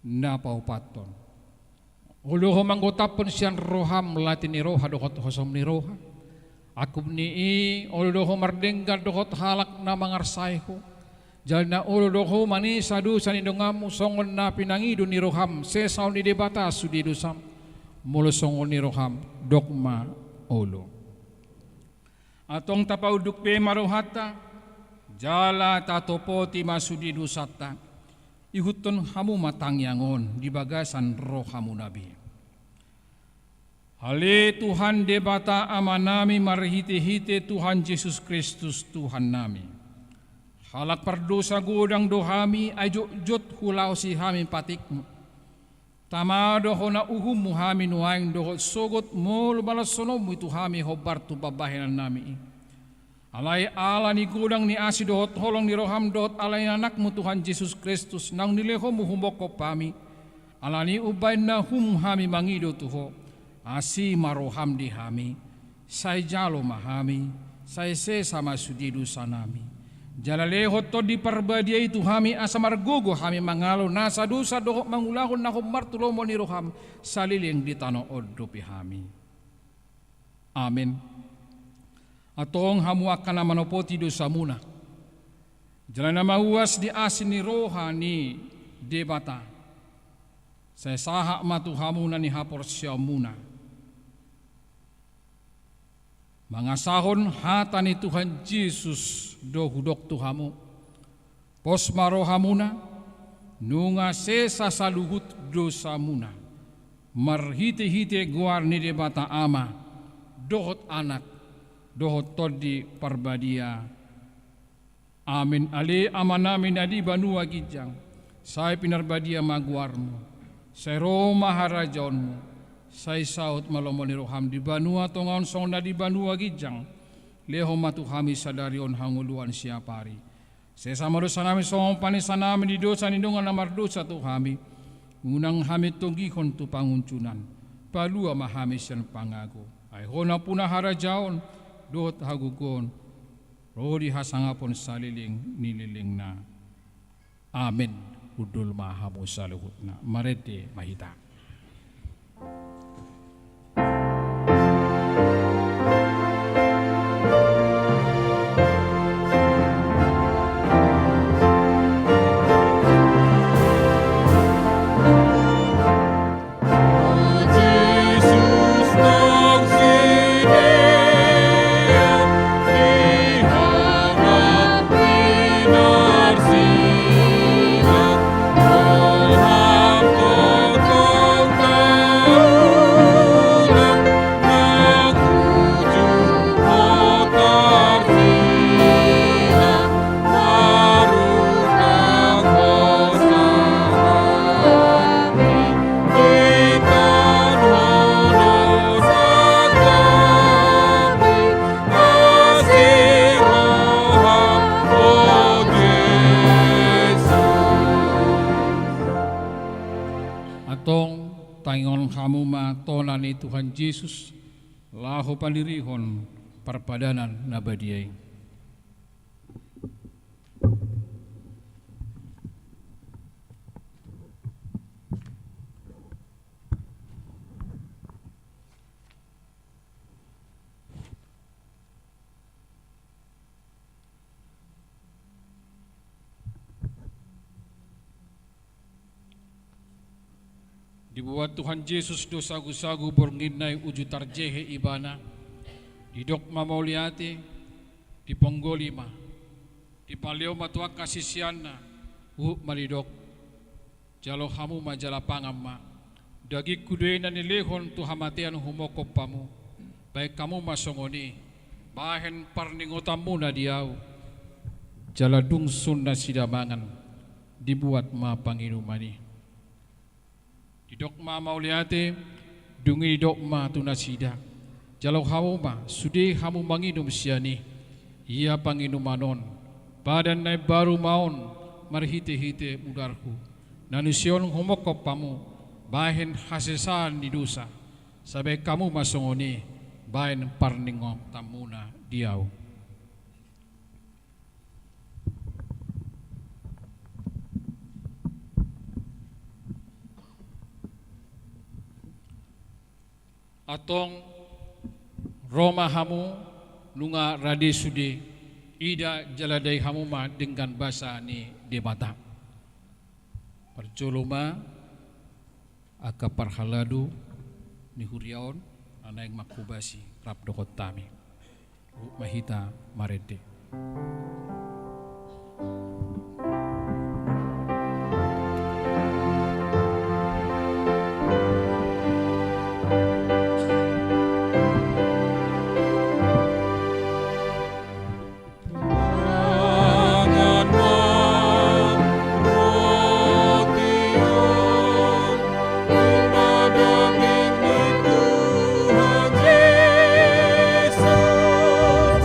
Napaupaton uluho manggotapon siyan roham latin ni roha dohot hosom ni roha akub ni uluho mardengga dohot halak na mangarsayho jal na ulo doho mani sadu sanindongam songon na pinangido ni roham sesaw ni debata sudi dosam molo songon ni roham dokma olo. Atong tapauduk pe marohata jala tatopoti masudi dosata ihuton hamu matangyangon di bagasan rohamu nabi. Hale Tuhan debata amanami marhite-hite Tuhan Yesus Kristus Tuhan nami. Halak pardosa gudang dohami ajo jot hulau si hami patikmu. Tama doho na uhum muhami nuaing doho sogot mul balas sonomu itu hami hobar tu babahinan nami. Alay ala ni gudang ni asi dohot holong ni roham dohot alay anakmu Tuhan Yesus Kristus nang nileho muhumoko pami. Alani ubay na hum hami mangido tuho. Asi maroham di hami. Say jalo mahami. Say se sama sudidu sanami. Jalaleho to di parbadia itu hami asamargogo hami mangalo nasa dosa doho mangulahon na humartulo mo ni roham saliling di tanood dopi hami. Amen. Atong hamuakan na manopoti dosa muna. Jalan na mahuas di asin ni roha ni debata. Saya saha matuhamu na ni hapor siya muna. Mangasahon hata ni Tuhan Yesus do hudok tuhamu pos marohamuna nunga sesa saluhut dosa muna marhite-hite guar ni debata ama dohot anak dohot todi parbadia. Amin. Ale amanamin adi banua gijang say pinarbadia maguarmu say Roma harajonmu say saut malomoni roham di banua tongaon song na di banua gijang leho matuhami sadarion hanguluan siapari. Sesama dosa nami song panisan nami di dosa nindungan namar dosa tu hami. Unang hami tunggihon tu panguncunan. Palua mahami siyan pangago. Ay hona puna harajaon dohot hagugon. Rodi hasangapon saliling nililing na. Amen. Udul mahamu saluhut na. Marete mahita. Ni Tuhan Yesus lahu pandirihon perpadanan nabadiai. Dibuat Tuhan Yesus do sagu-sagu bornginay uju tarjehe ibana didok mamauliate di ponggolima di paleo matuak kasisiana malidok jalo hamu majala pangama, dagi kudui na nilihon tu hamatian humokop pamu, baik kamu masongoni, bahen parningotamu na diau, jala dungsun na sidamangan, dibuat ma panginumani. Didok ma mauliate, dungi didok ma tunasida, jalo hamu ma, sudi hamu manginum siani, ia panginumanon, badan nai baru maon, marhite-hite mudarku, nanusion humokop pamu, bahen hasesan di dosa, sabai kamu masongoni, bahen parningom tamuna diau. Atong Roma hamu nunga radi sudi ida jaladai hamuma dengan bahasa ni debata. Percoloma aka parhaladu ni huriaon ana yang makubasi rap dokot tami. Mahita marete. Yesus,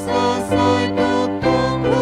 Selesai potong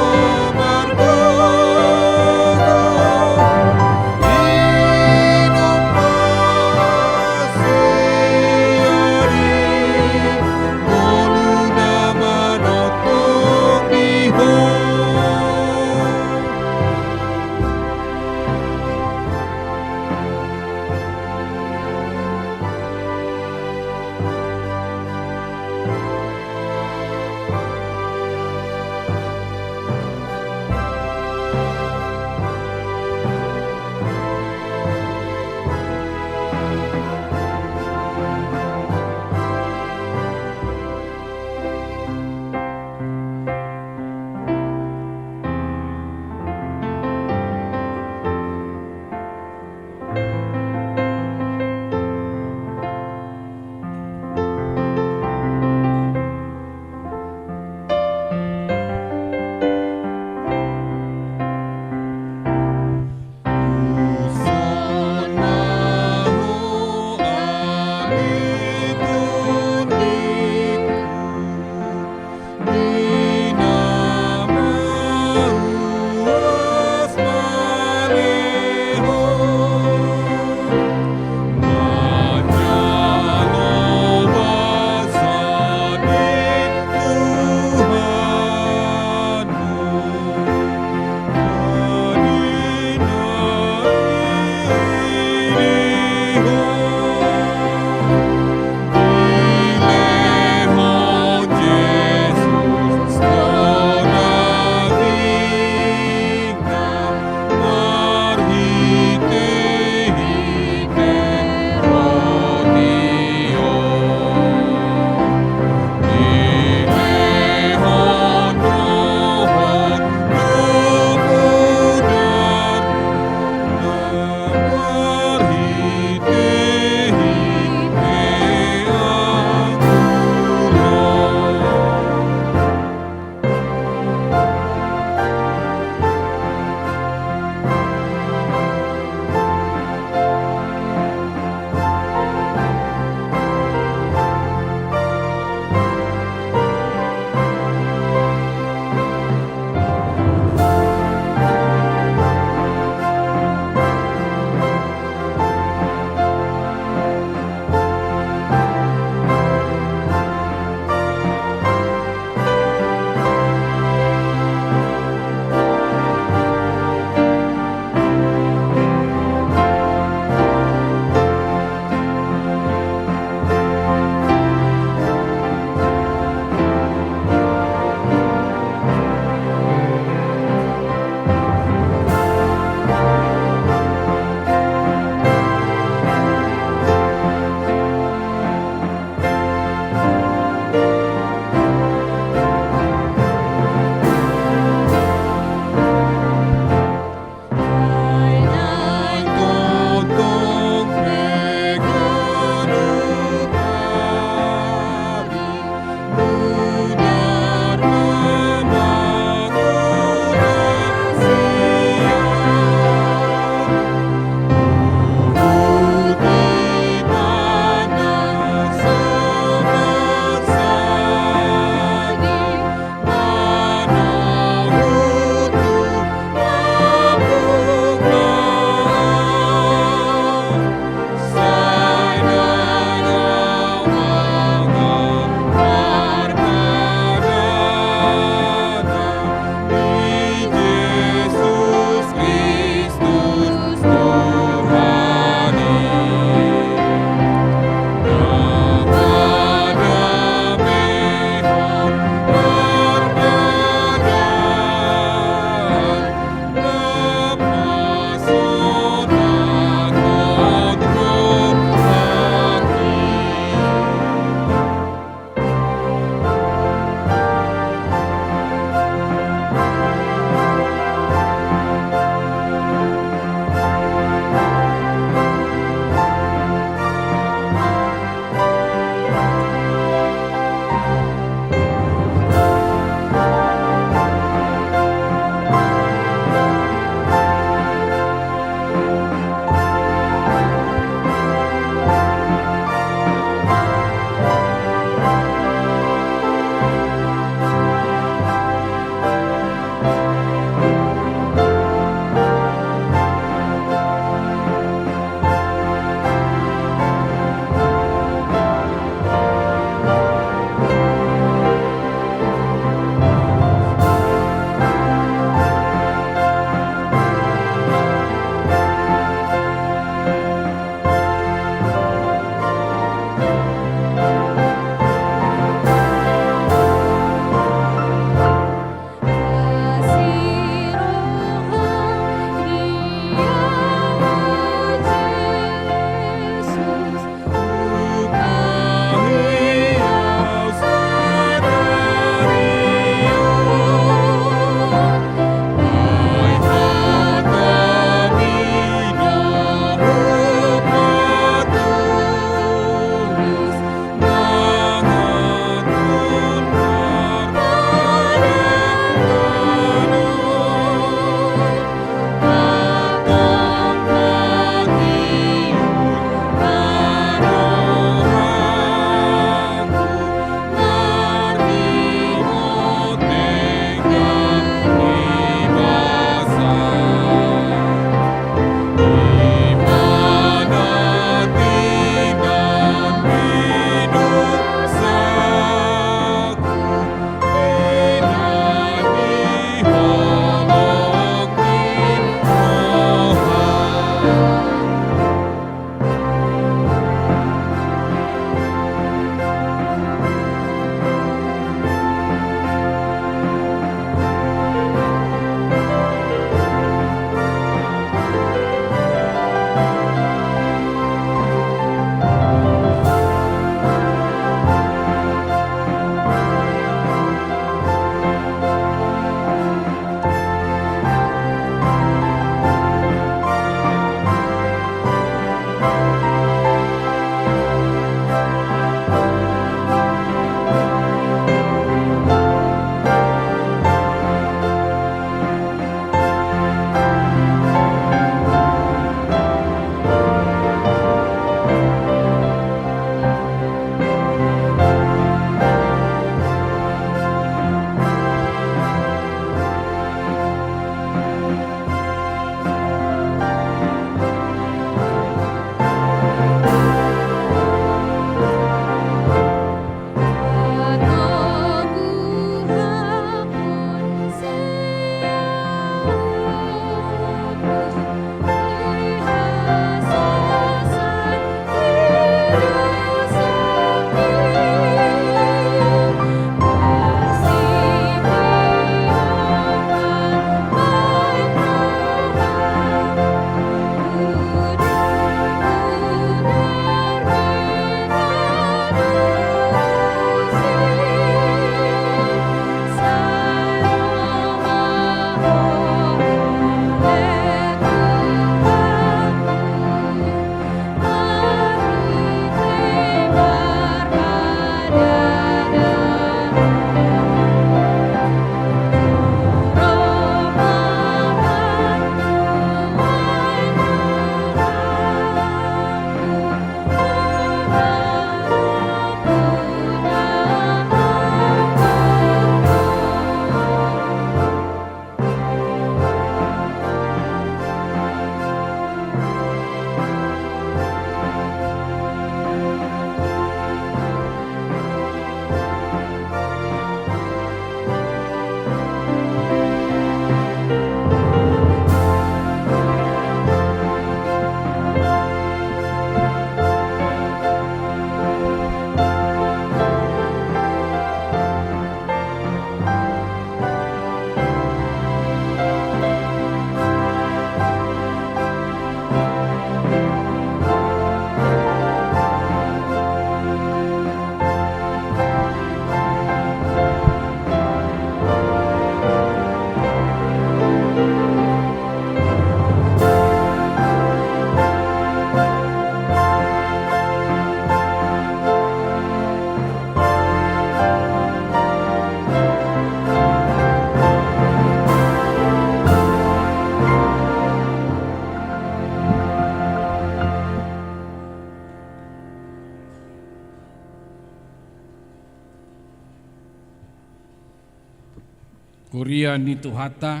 Korea ni Tuhata,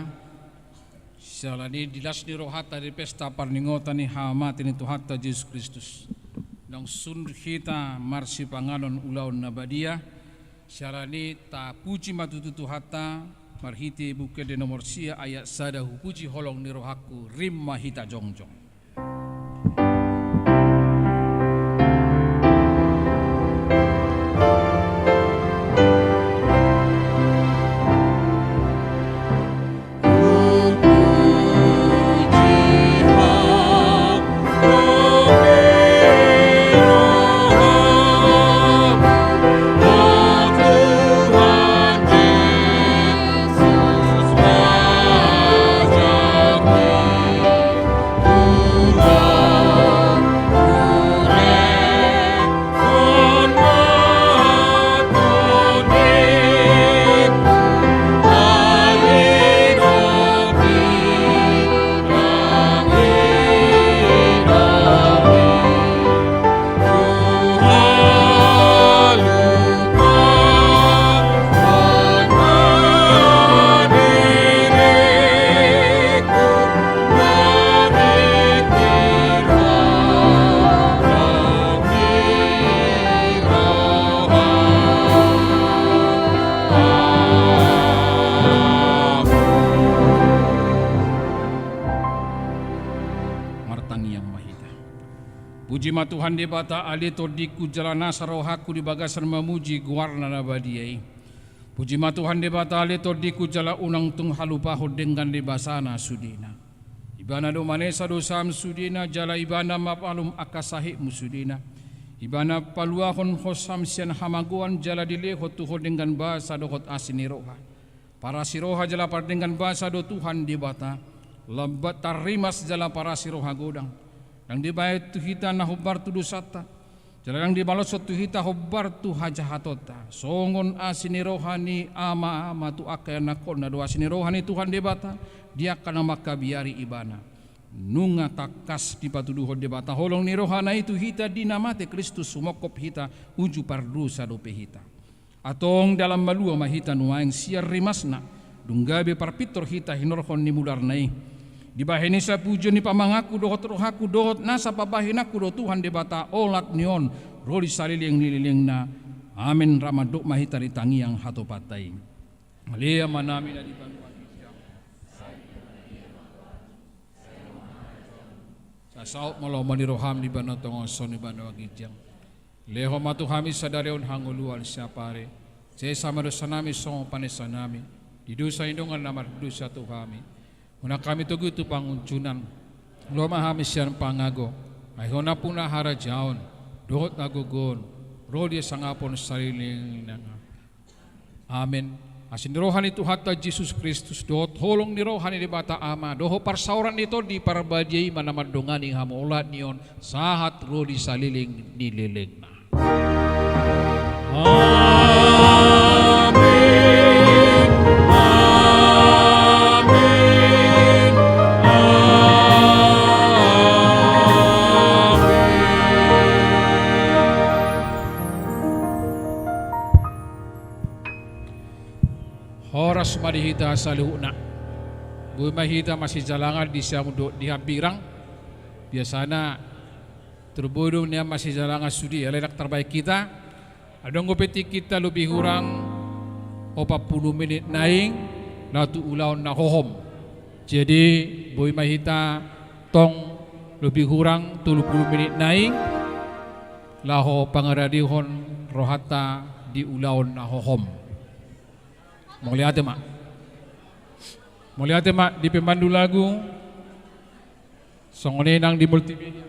salani dilas ni rohata di pesta parningota ni hamati ni Tuhata Yesus Kristus. Nang sun kita marsi panganon ulaon nabadia, salani ta puji matutu Tuhata, marhiti buke de nomor sia ayat sada hupuji holong ni rohaku rim mahita jongjong. Puji ma Tuhan di bata alito diku jalana sarohaku di bagasan memuji guarna nabadiai. Puji ma Tuhan di bata alito diku jala unang tung halupaho dengan di basana sudina. Ibana do manesa dosam sudina jala ibana mapalum akasahi musudina. Ibana paluahon hosam sian hamaguan jala dileho tuho dengan basa dohot asiniroha. Para siroha jala par dengan basa do Tuhan di bata. Lambat tarimas jala para siroha godang. Yang dibayar tu hita na hobar tu dosata, jalan yang dibalas tu hita hobar tu hajahatota. Songon asini rohani ama tu akaya nakon na doa asini rohani Tuhan debata dia kana makabiari ibana. Nunga takas di patuduho debata holong ni rohana itu hita dinamate Kristus sumokop hita uju pardusa dope hita. Atong dalam malua mahita nuaing siar rimasna dunggabe parpitor hita hinorhon ni mudarnai. Di bahini sa pujo ni pamangaku dohot rohaku dohot nasa papahinaku do Tuhan debata olat nion roli saliling nililing na amin ramadok mahitari tangi yang hato patay. Malia manami na di panuan sa saot malo maniroham di banotong oson di banawagijang. Leho matuhami sa dareon hanguluan siya pare. Saya sama dosa nami song panesanami. Di dosa indongan namar dosa Tuhami. Una kami tugu itu panguncunan, lo mahami siyan pangago, ayona puna hara jaon, dohot nagugon, rodi sangapon sariling nanga. Amin. Asin rohani itu hatta Yesus Kristus dohot holong ni rohani di bata ama, doho parsauran itu di parbadiai manamadongani hamolat nion sahat rodi saliling nililing na. Horas madihita sa luhuna. Bumahita masih jalangan di siamudo di habirang. Biasana terbodong niya masih jalangan sudi elenak terbaik kita. Adong gopeti kita lebih kurang 40 menit naing latu ulaon na hohom. Jadi bumahita tong lebih kurang 30 menit naing laho pangaradihon rohata di ulaon na hohom. Mau lihat mak di pemandu lagu songone nang di multimedia.